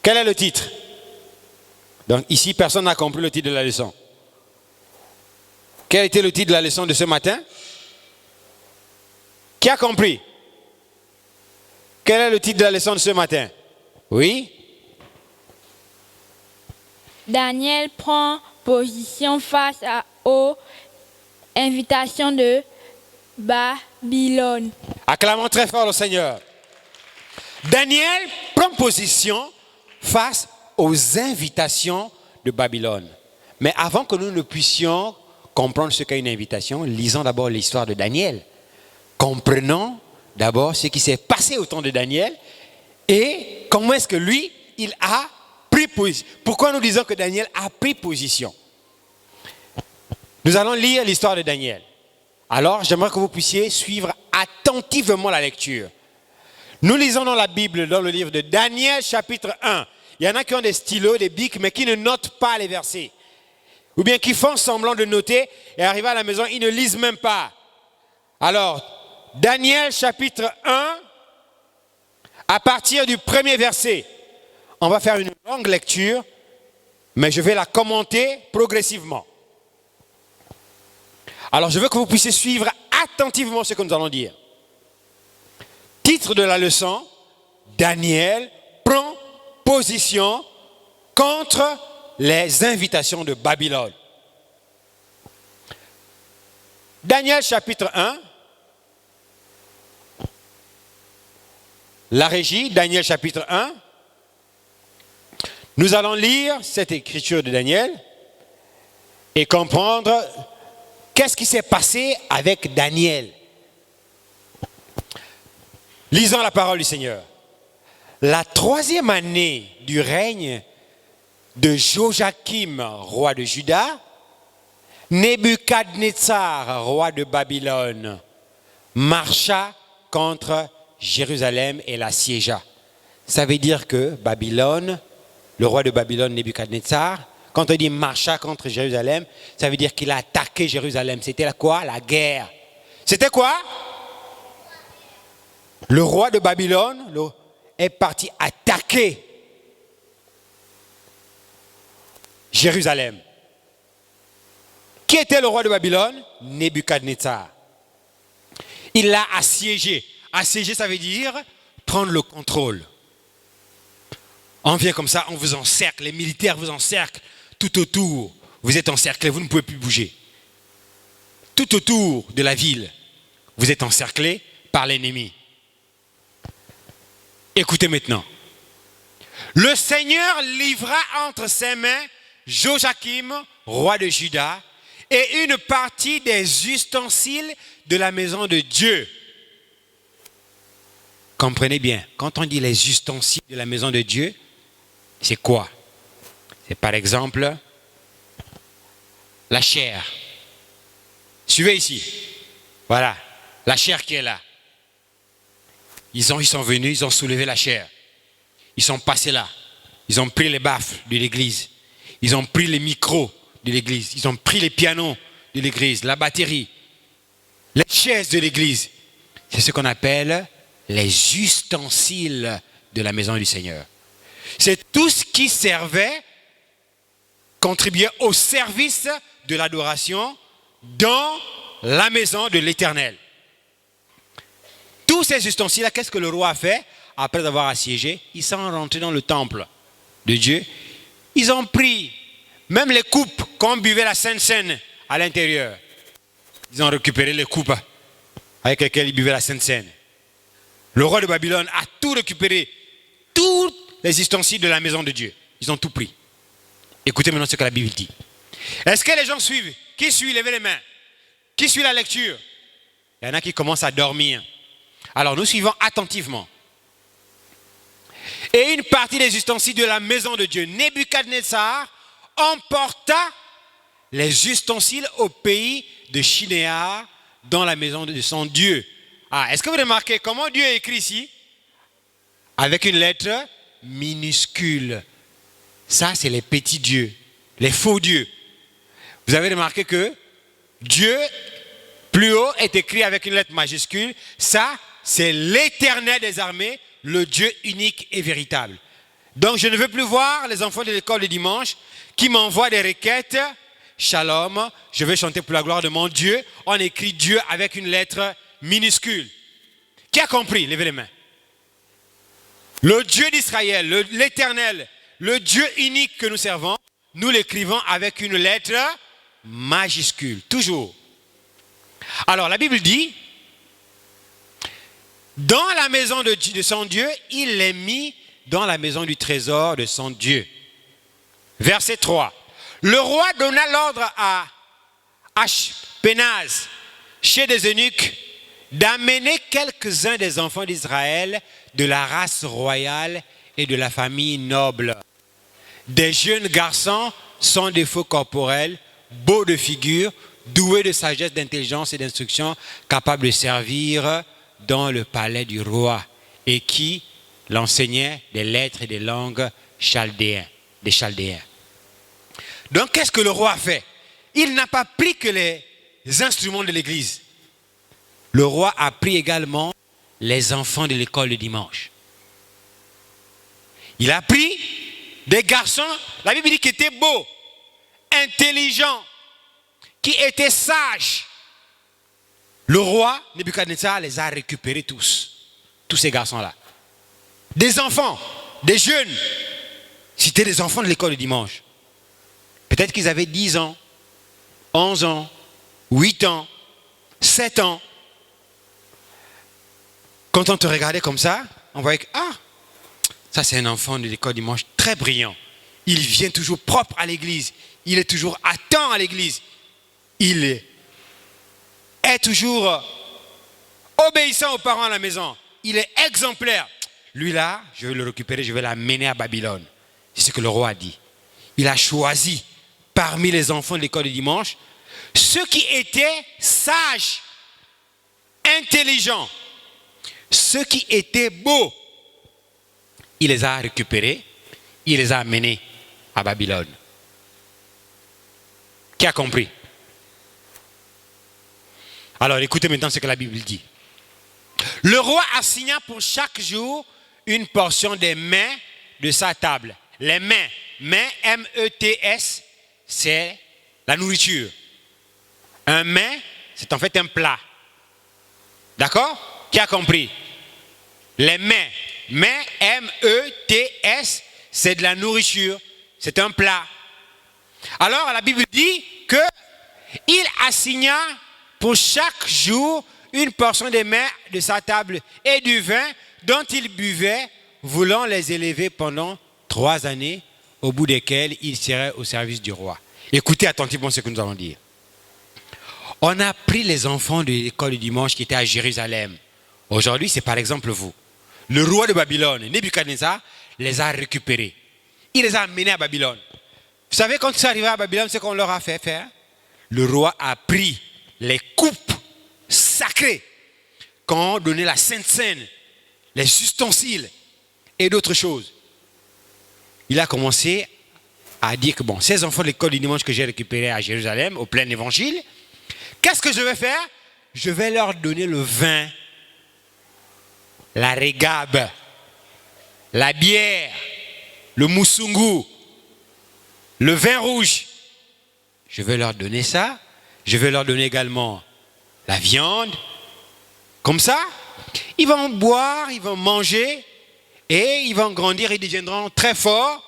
Quel est le titre? Donc ici, personne n'a compris le titre de la leçon. Quel était le titre de la leçon de ce matin? Qui a compris? Quel est le titre de la leçon de ce matin? Oui? Daniel prend position face aux invitations de Babylone. Acclamons très fort le Seigneur. Daniel prend position face aux invitations de Babylone. Mais avant que nous ne puissions comprendre ce qu'est une invitation, lisons d'abord l'histoire de Daniel. Comprenons d'abord ce qui s'est passé au temps de Daniel et comment est-ce que lui, il a pris position. Pourquoi nous disons que Daniel a pris position? Nous allons lire l'histoire de Daniel. Alors, j'aimerais que vous puissiez suivre attentivement la lecture. Nous lisons dans la Bible, dans le livre de Daniel, chapitre 1. Il y en a qui ont des stylos, des bics, mais qui ne notent pas les versets. Ou bien qui font semblant de noter et arrivés à la maison, ils ne lisent même pas. Alors, Daniel, chapitre 1, à partir du premier verset. On va faire une longue lecture, mais je vais la commenter progressivement. Alors, je veux que vous puissiez suivre attentivement ce que nous allons dire. Titre de la leçon, Daniel prend position contre les invitations de Babylone. Daniel chapitre 1, la régie, Daniel chapitre 1. Nous allons lire cette écriture de Daniel et comprendre qu'est-ce qui s'est passé avec Daniel. Lisons la parole du Seigneur. La 3e année du règne de Joachim, roi de Juda, Nebuchadnezzar, roi de Babylone, marcha contre Jérusalem et l'assiégea. Ça veut dire que Babylone, le roi de Babylone, Nebuchadnezzar, quand on dit marcha contre Jérusalem, ça veut dire qu'il a attaqué Jérusalem. C'était quoi? La guerre. C'était quoi? Le roi de Babylone est parti attaquer Jérusalem. Qui était le roi de Babylone? Nebuchadnezzar. Il l'a assiégé. Assiéger, ça veut dire prendre le contrôle. On vient comme ça, on vous encercle, les militaires vous encerclent tout autour. Vous êtes encerclés, vous ne pouvez plus bouger. tout autour de la ville. Vous êtes encerclés par l'ennemi. Écoutez maintenant. Le Seigneur livra entre ses mains Joachim, roi de Juda, et une partie des ustensiles de la maison de Dieu. Comprenez bien, quand on dit les ustensiles de la maison de Dieu, c'est quoi? C'est par exemple la chair. Suivez ici. Voilà, la chair qui est là. Ils sont venus, ils ont soulevé la chair. Ils sont passés là. Ils ont pris les baffles de l'église. Ils ont pris les micros de l'église. Ils ont pris les pianos de l'église, la batterie, les chaises de l'église. C'est ce qu'on appelle les ustensiles de la maison du Seigneur. C'est tout ce qui servait, contribuait au service de l'adoration dans la maison de l'Éternel. Tous ces ustensiles-là, qu'est-ce que le roi a fait? Après avoir assiégé, ils sont rentrés dans le temple de Dieu. Ils ont pris même les coupes qu'on buvait la Sainte Seine à l'intérieur. Ils ont récupéré les coupes avec lesquelles ils buvaient la Sainte Seine. Le roi de Babylone a tout récupéré, tous les ustensiles de la maison de Dieu. Ils ont tout pris. Écoutez maintenant ce que la Bible dit. Est-ce que les gens suivent? Qui suit? Levez les mains. Qui suit la lecture? Il y en a qui commencent à dormir. Alors nous suivons attentivement. Et une partie des ustensiles de la maison de Dieu, Nebuchadnezzar emporta les ustensiles au pays de Shinéar dans la maison de son Dieu. Ah, est-ce que vous remarquez comment Dieu est écrit ici? Avec une lettre minuscule. Ça, c'est les petits dieux, les faux dieux. Vous avez remarqué que Dieu, plus haut, est écrit avec une lettre majuscule. Ça, c'est l'Éternel des armées, le Dieu unique et véritable. Donc, je ne veux plus voir les enfants de l'école le dimanche qui m'envoient des requêtes. Shalom, je vais chanter pour la gloire de mon Dieu. On écrit Dieu avec une lettre minuscule. Qui a compris? Levez les mains. Le Dieu d'Israël, l'Éternel, le Dieu unique que nous servons, nous l'écrivons avec une lettre majuscule, toujours. Alors, la Bible dit, dans la maison de son Dieu, il les mit dans la maison du trésor de son Dieu. Verset 3. Le roi donna l'ordre à Ashpenaz, chef des eunuques, d'amener quelques-uns des enfants d'Israël de la race royale et de la famille noble. Des jeunes garçons sans défaut corporel, beaux de figure, doués de sagesse, d'intelligence et d'instruction, capables de servir dans le palais du roi et qui l'enseignaient des lettres et des langues des Chaldéens. Donc, qu'est-ce que le roi a fait? Il n'a pas pris que les instruments de l'église. Le roi a pris également les enfants de l'école le dimanche. Il a pris des garçons, la Bible dit qu'ils étaient beaux, intelligents, qui étaient sages. Le roi Nebuchadnezzar les a récupérés tous ces garçons-là. Des enfants, des jeunes, c'était des enfants de l'école le dimanche. Peut-être qu'ils avaient 10 ans, 11 ans, 8 ans, 7 ans. Quand on te regardait comme ça, on voyait que, ça c'est un enfant de l'école dimanche très brillant. Il vient toujours propre à l'église. Il est toujours à temps à l'église. Il est toujours obéissant aux parents à la maison. Il est exemplaire. Lui là, je vais le récupérer, je vais l'amener à Babylone. C'est ce que le roi a dit. Il a choisi parmi les enfants de l'école du dimanche ceux qui étaient sages, intelligents, ceux qui étaient beaux. Il les a récupérés, il les a amenés à Babylone. Qui a compris? Alors écoutez maintenant ce que la Bible dit. Le roi assigna pour chaque jour une portion des mets de sa table. Les mets, M-E-T-S, c'est la nourriture. Un mets, c'est en fait un plat. D'accord? Qui a compris? Les mets, M-E-T-S, c'est de la nourriture. C'est un plat. Alors la Bible dit qu'il assigna pour chaque jour une portion des mets de sa table et du vin dont il buvait, voulant les élever pendant 3 années, au bout desquelles il serait au service du roi. Écoutez attentivement ce que nous allons dire. On a pris les enfants de l'école du dimanche qui étaient à Jérusalem. Aujourd'hui, c'est par exemple vous. Le roi de Babylone, Nebuchadnezzar, les a récupérés. Il les a amenés à Babylone. Vous savez quand ils sont arrivés à Babylone, ce qu'on leur a fait faire? Le roi a pris les coupes sacrées qu'on donnait la Sainte Seine, les ustensiles et d'autres choses. Il a commencé à dire que bon, ces enfants de l'école du dimanche que j'ai récupérés à Jérusalem, au plein évangile, qu'est-ce que je vais faire? Je vais leur donner le vin, la régabe, la bière, le moussoungou, le vin rouge. Je vais leur donner ça. Je vais leur donner également la viande. Comme ça, ils vont boire, ils vont manger et ils vont grandir, ils deviendront très forts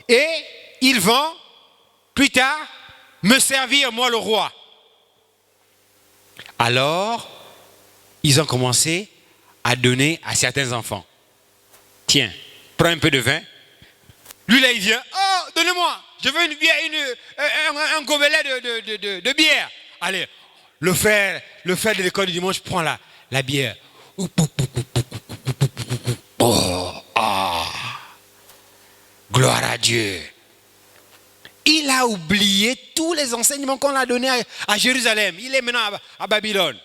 et ils vont plus tard me servir, moi le roi. Alors, ils ont commencé à donner à certains enfants. Tiens, prends un peu de vin. Lui là, il vient. Oh, donnez-moi. Je veux une bière, un gobelet de bière. Allez, le frère de l'école du dimanche prend la bière. Oh, ah. Gloire à Dieu. Il a oublié tous les enseignements qu'on a donnés à Jérusalem. Il est maintenant à Babylone.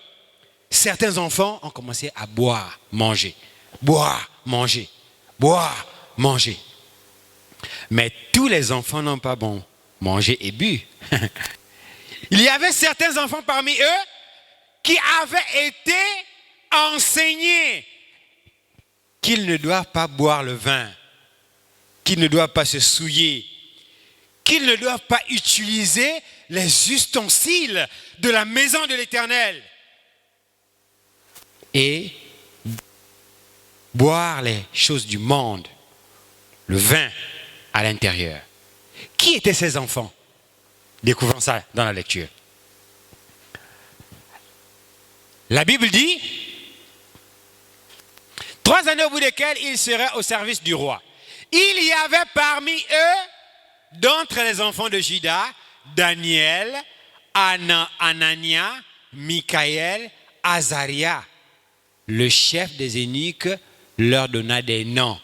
Certains enfants ont commencé à boire, manger. Boire, manger. Boire, manger. Mais tous les enfants n'ont pas bon mangé et bu. Il y avait certains enfants parmi eux qui avaient été enseignés qu'ils ne doivent pas boire le vin, qu'ils ne doivent pas se souiller, qu'ils ne doivent pas utiliser les ustensiles de la maison de l'Éternel et boire les choses du monde, le vin à l'intérieur. Qui étaient ces enfants? Découvrons ça dans la lecture. La Bible dit 3 années au bout desquelles il serait au service du roi. Il y avait parmi eux, d'entre les enfants de Juda, Daniel, Anania, Michaël, Azaria. Le chef des eunuques leur donna des noms.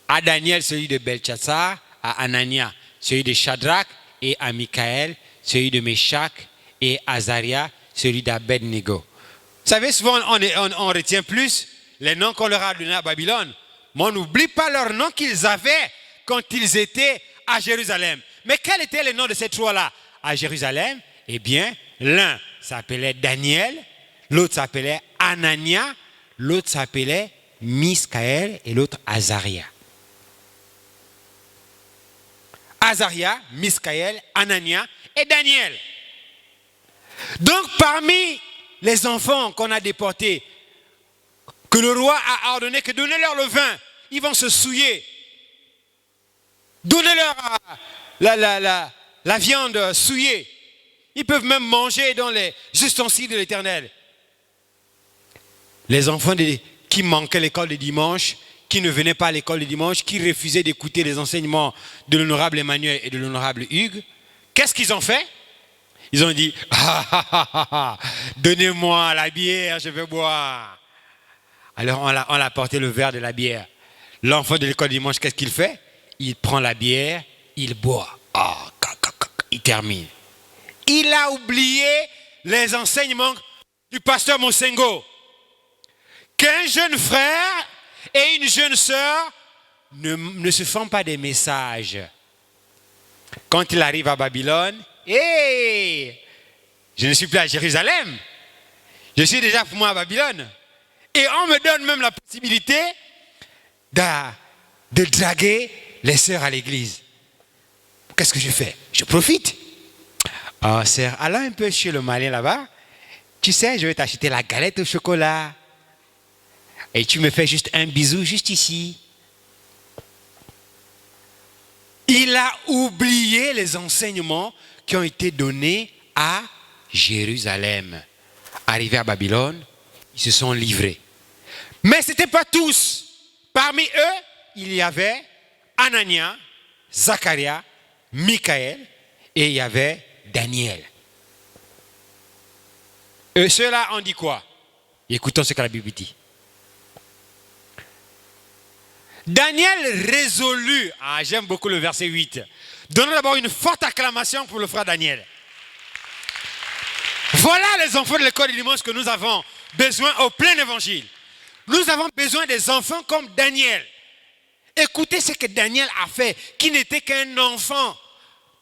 À Daniel, celui de Belchassar, à Anania, celui de Shadrach, et à Michaël, celui de Meshach, et Azaria, celui d'Abednego. Vous savez, souvent on retient plus les noms qu'on leur a donnés à Babylone, mais on n'oublie pas leurs noms qu'ils avaient quand ils étaient à Jérusalem. Mais quels étaient les noms de ces 3-là à Jérusalem? Eh bien, l'un s'appelait Daniel, l'autre s'appelait Anania, l'autre s'appelait Michaël et l'autre Azaria. Azaria, Michaël, Anania et Daniel. Donc parmi les enfants qu'on a déportés, que le roi a ordonné que donnez-leur le vin, ils vont se souiller. Donnez-leur la viande souillée. Ils peuvent même manger dans les ustensiles de l'Éternel. Les enfants qui manquaient l'école du dimanche, qui ne venaient pas à l'école du dimanche, qui refusaient d'écouter les enseignements de l'honorable Emmanuel et de l'honorable Hugues, qu'est-ce qu'ils ont fait? Ils ont dit, donnez-moi la bière, je veux boire. Alors on a apporté le verre de la bière. L'enfant de l'école du dimanche, qu'est-ce qu'il fait? Il prend la bière, il boit. Il termine. Il a oublié les enseignements du pasteur Monsengo. Qu'un jeune frère et une jeune sœur ne se font pas des messages. Quand il arrive à Babylone, je ne suis plus à Jérusalem. Je suis déjà pour moi à Babylone. Et on me donne même la possibilité de draguer les sœurs à l'église. Qu'est-ce que je fais? Je profite. Oh, sœur, allons un peu chez le malin là-bas. Tu sais, je vais t'acheter la galette au chocolat. Et tu me fais juste un bisou, juste ici. Il a oublié les enseignements qui ont été donnés à Jérusalem. arrivés à Babylone, ils se sont livrés. Mais ce n'étaient pas tous. Parmi eux, il y avait Anania, Zacharia, Michaël et il y avait Daniel. Et ceux-là ont dit quoi? Écoutons ce que la Bible dit. Daniel résolut, j'aime beaucoup le verset 8. Donnons d'abord une forte acclamation pour le frère Daniel. Voilà les enfants de l'école du dimanche que nous avons besoin au plein évangile. Nous avons besoin des enfants comme Daniel. Écoutez ce que Daniel a fait, qui n'était qu'un enfant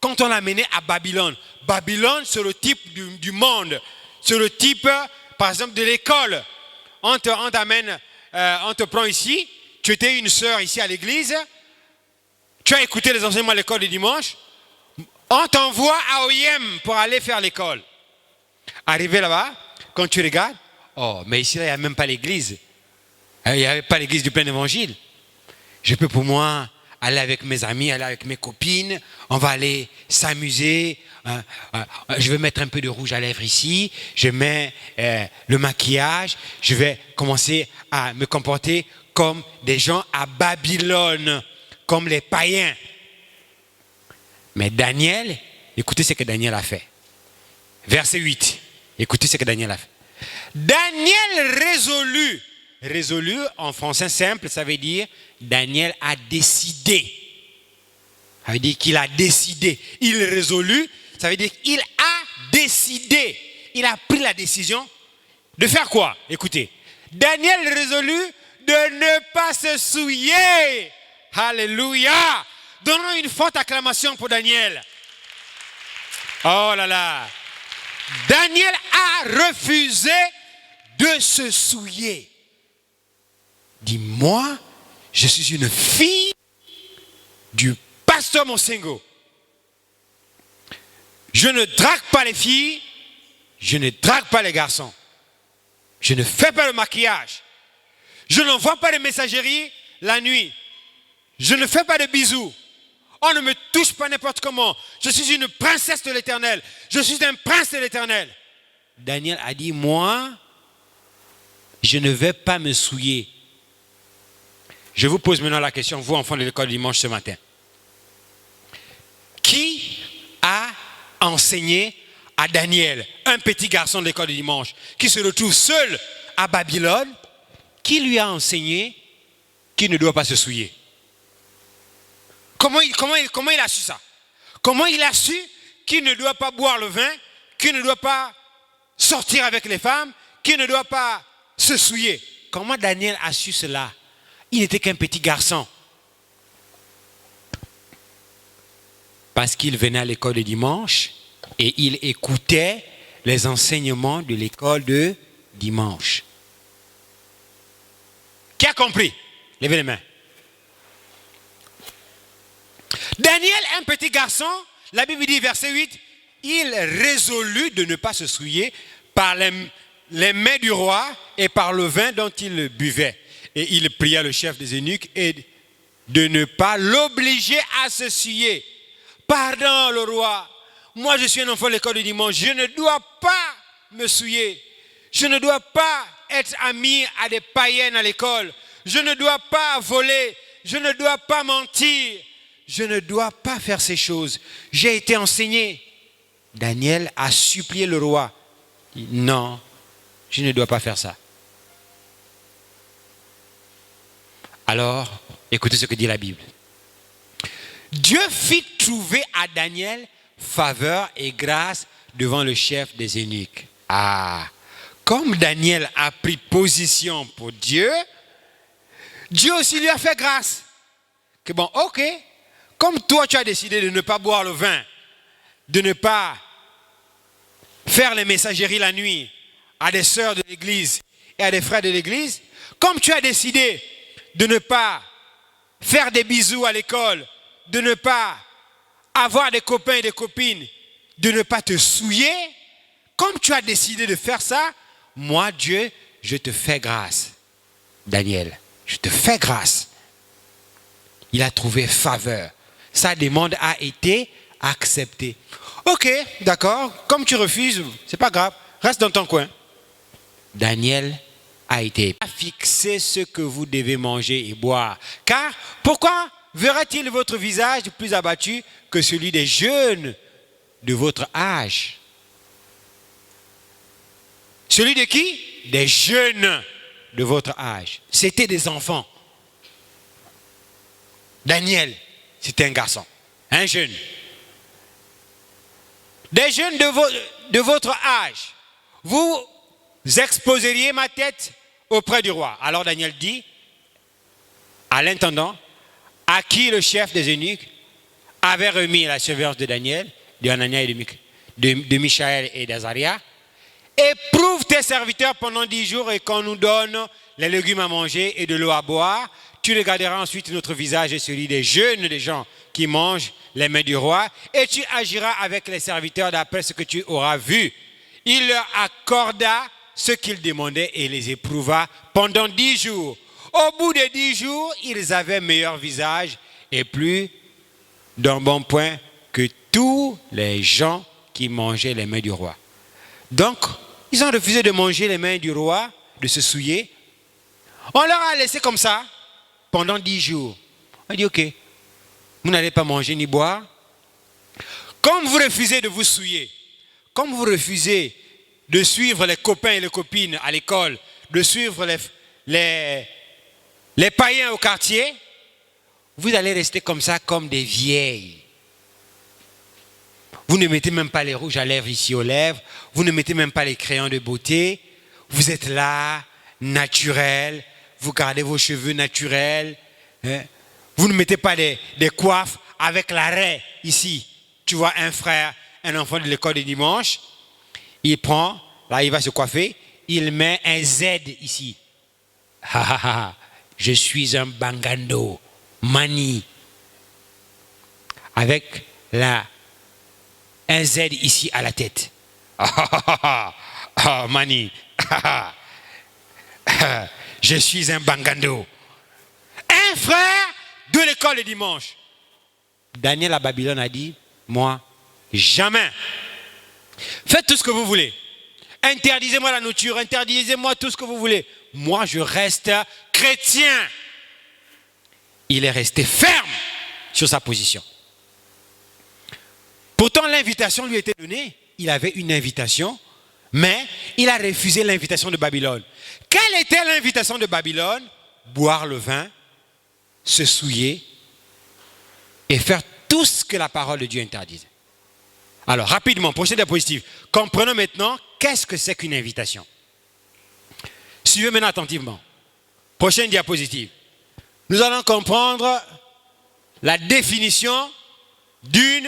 quand on l'a mené à Babylone. Babylone, c'est le type du monde. C'est le type, par exemple, de l'école. On t'amène, on te prend ici. Tu étais une sœur ici à l'église. Tu as écouté les enseignements à l'école du dimanche. On t'envoie à OIM pour aller faire l'école. Arrivé là-bas, quand tu regardes, mais ici, il n'y a même pas l'église. Il n'y avait pas l'église du plein évangile. Je peux pour moi aller avec mes amis, aller avec mes copines. On va aller s'amuser. Je vais mettre un peu de rouge à lèvres ici. Je mets le maquillage. Je vais commencer à me comporter comme des gens à Babylone, comme les païens. Mais Daniel, écoutez ce que Daniel a fait. Verset 8. Écoutez ce que Daniel a fait. Daniel résolu en français simple, ça veut dire Daniel a décidé. Ça veut dire qu'il a décidé. Il résolut, ça veut dire qu'il a décidé. Il a pris la décision de faire quoi? Écoutez. Daniel résolut de ne pas se souiller. Alléluia. Donnons une forte acclamation pour Daniel. Oh là là. Daniel a refusé de se souiller. Dis-moi, je suis une fille du pasteur Monsengo. Je ne drague pas les filles, je ne drague pas les garçons. Je ne fais pas le maquillage. Je n'envoie pas de messagerie la nuit. Je ne fais pas de bisous. On ne me touche pas n'importe comment. Je suis une princesse de l'Éternel. Je suis un prince de l'Éternel. Daniel a dit, moi, je ne vais pas me souiller. Je vous pose maintenant la question, vous, enfants de l'école du dimanche ce matin. Qui a enseigné à Daniel, un petit garçon de l'école du dimanche, qui se retrouve seul à Babylone, qui lui a enseigné qu'il ne doit pas se souiller? Comment il a su ça? Comment il a su qu'il ne doit pas boire le vin, qu'il ne doit pas sortir avec les femmes, qu'il ne doit pas se souiller? Comment Daniel a su cela? Il n'était qu'un petit garçon. Parce qu'il venait à l'école de dimanche et il écoutait les enseignements de l'école de dimanche. Qui a compris? Levez les mains. Daniel, un petit garçon, la Bible dit, verset 8, il résolut de ne pas se souiller par les mains du roi et par le vin dont il buvait. Et il pria le chef des eunuques et de ne pas l'obliger à se souiller. Pardon, le roi, moi je suis un enfant de l'école du dimanche, je ne dois pas me souiller. Je ne dois pas être ami à des païennes à l'école. Je ne dois pas voler. Je ne dois pas mentir. Je ne dois pas faire ces choses. J'ai été enseigné. Daniel a supplié le roi. Non, je ne dois pas faire ça. Alors, écoutez ce que dit la Bible. Dieu fit trouver à Daniel faveur et grâce devant le chef des eunuques. Comme Daniel a pris position pour Dieu, Dieu aussi lui a fait grâce. Que bon, ok, comme toi tu as décidé de ne pas boire le vin, de ne pas faire les messageries la nuit à des sœurs de l'église et à des frères de l'église, comme tu as décidé de ne pas faire des bisous à l'école, de ne pas avoir des copains et des copines, de ne pas te souiller, comme tu as décidé de faire ça, moi Dieu, je te fais grâce. Daniel, je te fais grâce. Il a trouvé faveur. Sa demande a été acceptée. Ok, d'accord, comme tu refuses, c'est pas grave, reste dans ton coin. Daniel a été fixé ce que vous devez manger et boire. Car pourquoi verra-t-il votre visage plus abattu que celui des jeunes de votre âge? Celui de qui? Des jeunes de votre âge. C'était des enfants. Daniel, c'était un garçon, un jeune. Des jeunes de votre âge. Vous exposeriez ma tête auprès du roi. Alors Daniel dit à l'intendant, à qui le chef des eunuques avait remis la surveillance de Daniel, de Hanania et de Michaël et d'Azaria, éprouve tes serviteurs pendant 10 jours et qu'on nous donne les légumes à manger et de l'eau à boire. Tu regarderas ensuite notre visage et celui des jeunes des gens qui mangent les mains du roi et tu agiras avec les serviteurs d'après ce que tu auras vu. Il leur accorda ce qu'ils demandaient et les éprouva pendant 10 jours. Au bout de 10 jours, ils avaient meilleur visage et plus d'un bon point que tous les gens qui mangeaient les mains du roi. Donc, ils ont refusé de manger les mains du roi, de se souiller. On leur a laissé comme ça pendant 10 jours. On a dit, ok, vous n'allez pas manger ni boire. Comme vous refusez de vous souiller, comme vous refusez de suivre les copains et les copines à l'école, de suivre les païens au quartier, vous allez rester comme ça, comme des vieilles. Vous ne mettez même pas les rouges à lèvres ici aux lèvres, vous ne mettez même pas les crayons de beauté, vous êtes là, naturel, vous gardez vos cheveux naturels, hein? Vous ne mettez pas des coiffes avec la raie ici. Tu vois un frère, un enfant de l'école de dimanche, il prend, là il va se coiffer, il met un Z ici. Je suis un bangando, mani. Avec un Z ici à la tête. Mani. Je suis un bangando. Un frère de l'école le dimanche. Daniel à Babylone a dit, moi, jamais. Faites tout ce que vous voulez. Interdisez-moi la nourriture, interdisez-moi tout ce que vous voulez. Moi, je reste chrétien. Il est resté ferme sur sa position. Pourtant, l'invitation lui était donnée. Il avait une invitation, mais il a refusé l'invitation de Babylone. Quelle était l'invitation de Babylone? Boire le vin, se souiller et faire tout ce que la parole de Dieu interdisait. Alors, rapidement, prochaine diapositive. Comprenons maintenant qu'est-ce que c'est qu'une invitation. Suivez maintenant attentivement. Prochaine diapositive. Nous allons comprendre la définition d'une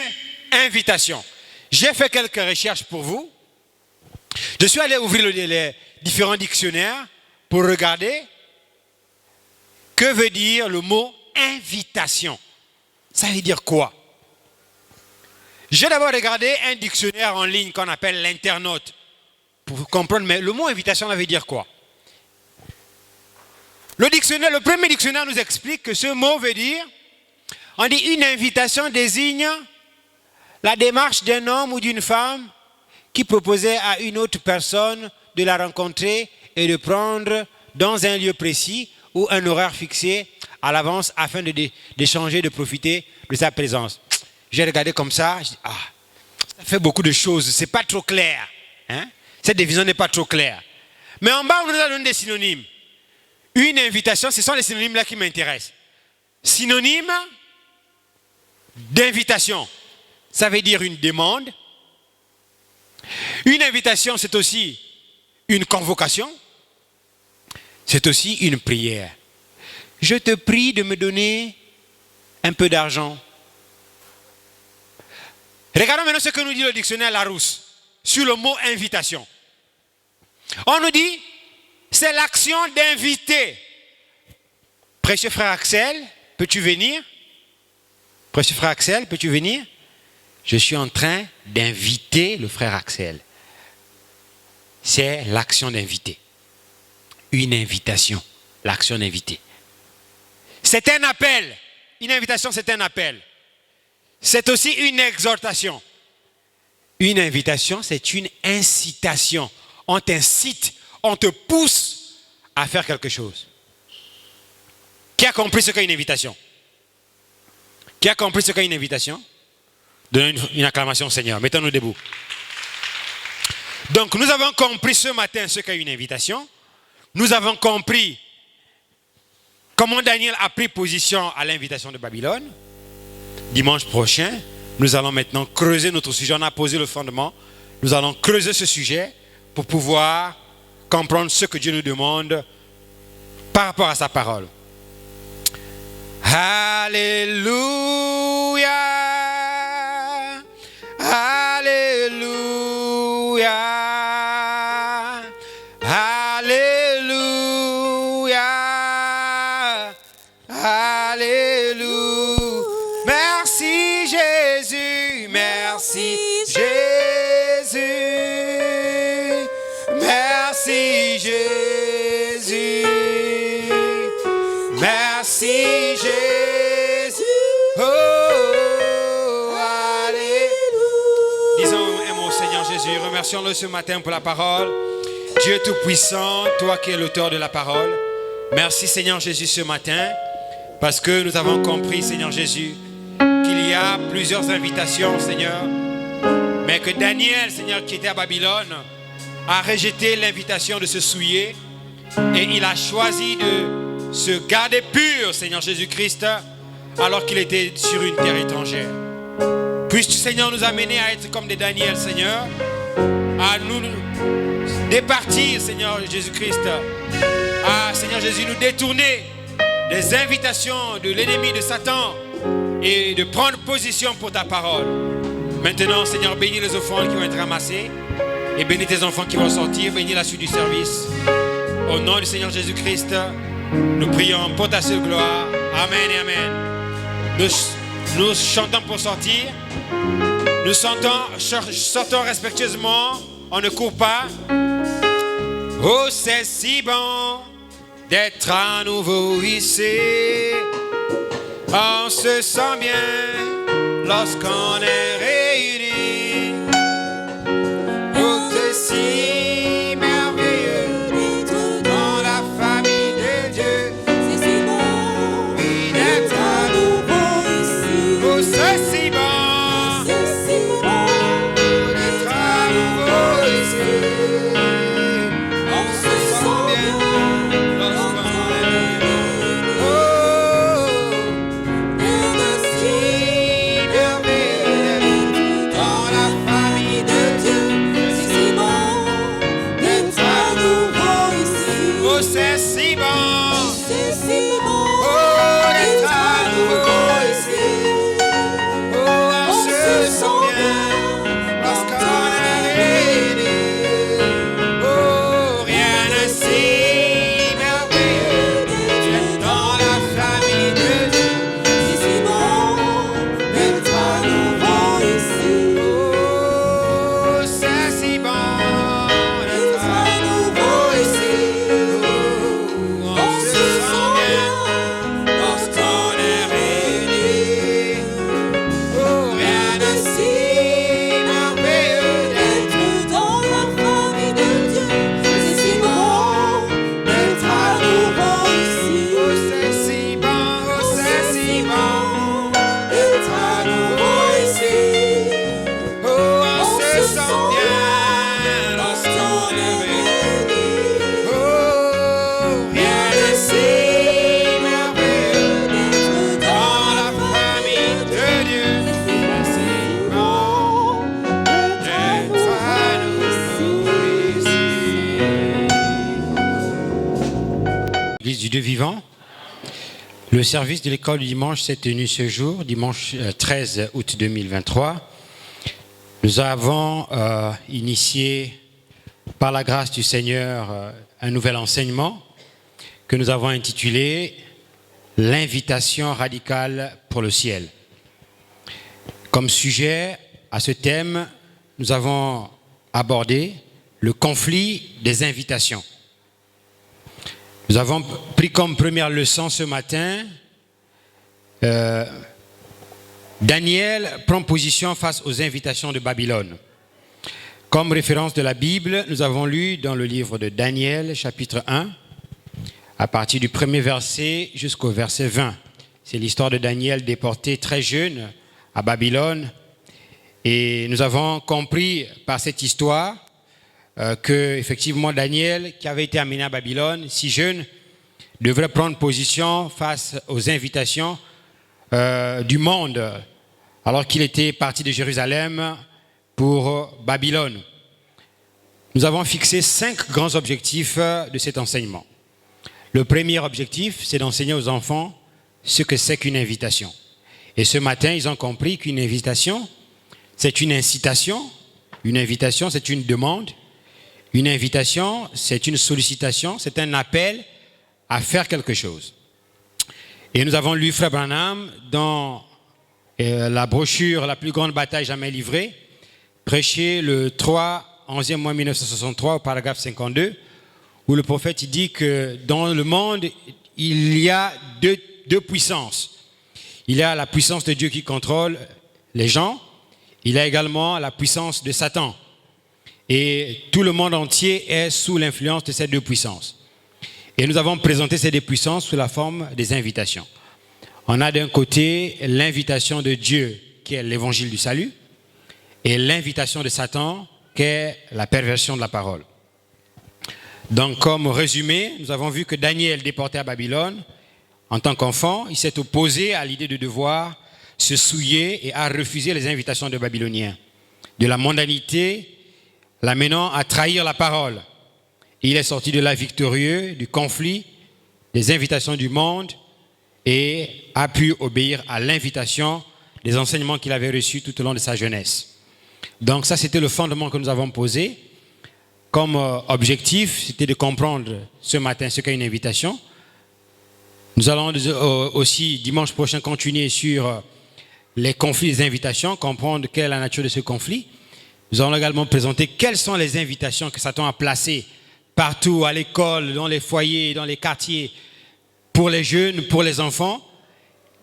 invitation. J'ai fait quelques recherches pour vous. Je suis allé ouvrir les différents dictionnaires pour regarder que veut dire le mot invitation. Ça veut dire quoi? J'ai d'abord regardé un dictionnaire en ligne qu'on appelle l'internaute pour comprendre, mais le mot invitation, ça veut dire quoi? Le premier dictionnaire nous explique que ce mot veut dire, on dit une invitation désigne la démarche d'un homme ou d'une femme qui proposait à une autre personne de la rencontrer et de prendre dans un lieu précis ou un horaire fixé à l'avance afin d'échanger, de profiter de sa présence. J'ai regardé comme ça, je dis, ça fait beaucoup de choses, c'est pas trop clair. Hein? Cette division n'est pas trop claire. Mais en bas, on nous a donné des synonymes. Une invitation, ce sont les synonymes là qui m'intéressent. Synonyme d'invitation, ça veut dire une demande. Une invitation, c'est aussi une convocation. C'est aussi une prière. Je te prie de me donner un peu d'argent. Regardons maintenant ce que nous dit le dictionnaire Larousse sur le mot invitation. On nous dit, c'est l'action d'inviter. Précieux frère Axel, peux-tu venir? Précieux frère Axel, peux-tu venir? Je suis en train d'inviter le frère Axel. C'est l'action d'inviter. Une invitation, l'action d'inviter. C'est un appel. Une invitation, c'est un appel. C'est aussi une exhortation. Une invitation, c'est une incitation. On t'incite, on te pousse à faire quelque chose. Qui a compris ce qu'est une invitation? Qui a compris ce qu'est une invitation? Donnez une acclamation au Seigneur. Mettons-nous debout. Donc, nous avons compris ce matin ce qu'est une invitation. Nous avons compris comment Daniel a pris position à l'invitation de Babylone. Dimanche prochain, nous allons maintenant creuser notre sujet. On a posé le fondement. Nous allons creuser ce sujet pour pouvoir comprendre ce que Dieu nous demande par rapport à sa parole. Alléluia, Alléluia, Alléluia, Alléluia. Merci Jésus, merci Jésus, merci Jésus, merci Jésus. Oh, Alléluia. Disons un mot au Seigneur Jésus. Remercions-le ce matin pour la parole. Dieu Tout-Puissant, toi qui es l'auteur de la parole. Merci Seigneur Jésus ce matin parce que nous avons compris Seigneur Jésus qu'il y a plusieurs invitations Seigneur, mais que Daniel Seigneur qui était à Babylone a rejeté l'invitation de se souiller et il a choisi de se garder pur Seigneur Jésus-Christ alors qu'il était sur une terre étrangère. Puisses-tu Seigneur nous amener à être comme des Daniel Seigneur, à nous départir Seigneur Jésus-Christ, à Seigneur Jésus nous détourner des invitations de l'ennemi de Satan et de prendre position pour ta parole. Maintenant Seigneur, bénis les offrandes qui vont être ramassées et bénis tes enfants qui vont sortir, bénis la suite du service. Au nom du Seigneur Jésus-Christ, nous prions pour ta seule gloire. Amen et amen. Nous chantons pour sortir. Nous sortons respectueusement. On ne court pas. Oh, c'est si bon d'être à nouveau ici. On se sent bien lorsqu'on est réunis. Oh, c'est si merveilleux d'être dans la famille de Dieu. C'est si bon, Oui, d'être à nouveau ici. Oh, c'est si bon C'est si bon, d'être à nouveau ici. on se sent bien lorsqu'on est réunis. Oh, c'est si merveilleux dans la famille de Dieu. C'est si bon d'être à nouveau ici. oh, c'est si bon. C'est si bon Oh, d'être à nouveau ici. Oh, on se sent bien lorsqu'on est réunis. Oh, rien de si merveilleux d'être dans la famille de Dieu. C'est si bon d'être à nouveau ici. Oh, c'est si bon d'être à nouveau ici. Oh, on se sent bien lorsqu'on est réunis. Oh, rien de si merveilleux d'être Dans la famille de Dieu, c'est si bon d'être à nouveau ici. Oh, c'est si bon, oh, c'est si bon D'être à nouveau ici. Oh, on se sent bien lorsqu'on est réunis. Oh, rien de si merveilleux d'être dans la famille de Dieu. C'est si bon d'être à nouveau ici. Église du Dieu vivant. Le service de l'école du dimanche s'est tenu ce jour, dimanche 13 août 2023. Nous avons initié, par la grâce du Seigneur, un nouvel enseignement que nous avons intitulé « L'invitation radicale pour le ciel ». Comme sujet à ce thème, nous avons abordé le conflit des invitations. Nous avons pris comme première leçon ce matin, Daniel prend position face aux invitations de Babylone. Comme référence de la Bible, nous avons lu dans le livre de Daniel, chapitre 1, à partir du premier verset jusqu'au verset 20. C'est l'histoire de Daniel déporté très jeune à Babylone. Et nous avons compris par cette histoire que, effectivement, Daniel, qui avait été amené à Babylone, si jeune, devrait prendre position face aux invitations du monde, alors qu'il était parti de Jérusalem pour Babylone. Nous avons fixé 5 grands objectifs de cet enseignement. Le premier objectif, c'est d'enseigner aux enfants ce que c'est qu'une invitation. Et ce matin, ils ont compris qu'une invitation, c'est une incitation. Une invitation, c'est une demande. Une invitation, c'est une sollicitation, c'est un appel à faire quelque chose. Et nous avons lu Frère Branham dans la brochure « La plus grande bataille jamais livrée », prêché le 11e mois 1963 au paragraphe 52, où le prophète dit que dans le monde, il y a deux puissances. Il y a la puissance de Dieu qui contrôle les gens, il y a également la puissance de Satan. Et tout le monde entier est sous l'influence de ces deux puissances. Et nous avons présenté ces deux puissances sous la forme des invitations. On a d'un côté l'invitation de Dieu, qui est l'évangile du salut, et l'invitation de Satan, qui est la perversion de la parole. Donc, comme résumé, nous avons vu que Daniel, déporté à Babylone, en tant qu'enfant, il s'est opposé à l'idée de devoir se souiller et à refuser les invitations des Babyloniens. De la mondanité, l'amenant à trahir la parole. Il est sorti de là victorieux, du conflit, des invitations du monde, et a pu obéir à l'invitation des enseignements qu'il avait reçus tout au long de sa jeunesse. Donc ça, c'était le fondement que nous avons posé. Comme objectif, c'était de comprendre ce matin ce qu'est une invitation. Nous allons aussi, dimanche prochain, continuer sur les conflits des invitations, comprendre quelle est la nature de ce conflit. Nous allons également présenter quelles sont les invitations que Satan a placées partout, à l'école, dans les foyers, dans les quartiers, pour les jeunes, pour les enfants,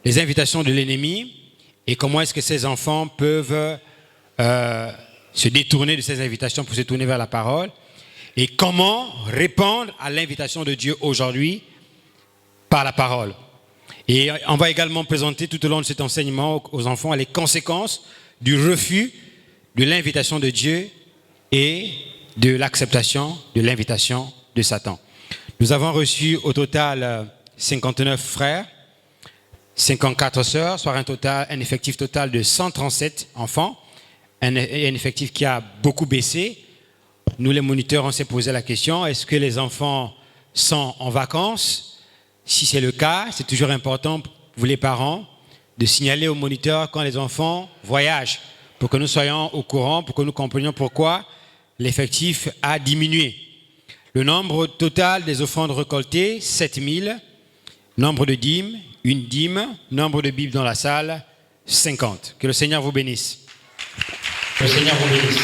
les invitations de l'ennemi, et comment est-ce que ces enfants peuvent se détourner de ces invitations pour se tourner vers la parole, et comment répondre à l'invitation de Dieu aujourd'hui par la parole. Et on va également présenter tout au long de cet enseignement aux enfants les conséquences du refus de l'invitation de Dieu et de l'acceptation de l'invitation de Satan. Nous avons reçu au total 59 frères, 54 sœurs, soit un effectif total de 137 enfants, un effectif qui a beaucoup baissé. Nous, les moniteurs, on s'est posé la question, est-ce que les enfants sont en vacances? Si c'est le cas, c'est toujours important, vous les parents, de signaler aux moniteurs quand les enfants voyagent, pour que nous soyons au courant, pour que nous comprenions pourquoi l'effectif a diminué. Le nombre total des offrandes récoltées, 7000. Nombre de dîmes, 1 dîme. Nombre de Bibles dans la salle, 50. Que le Seigneur vous bénisse. Que le Seigneur vous bénisse.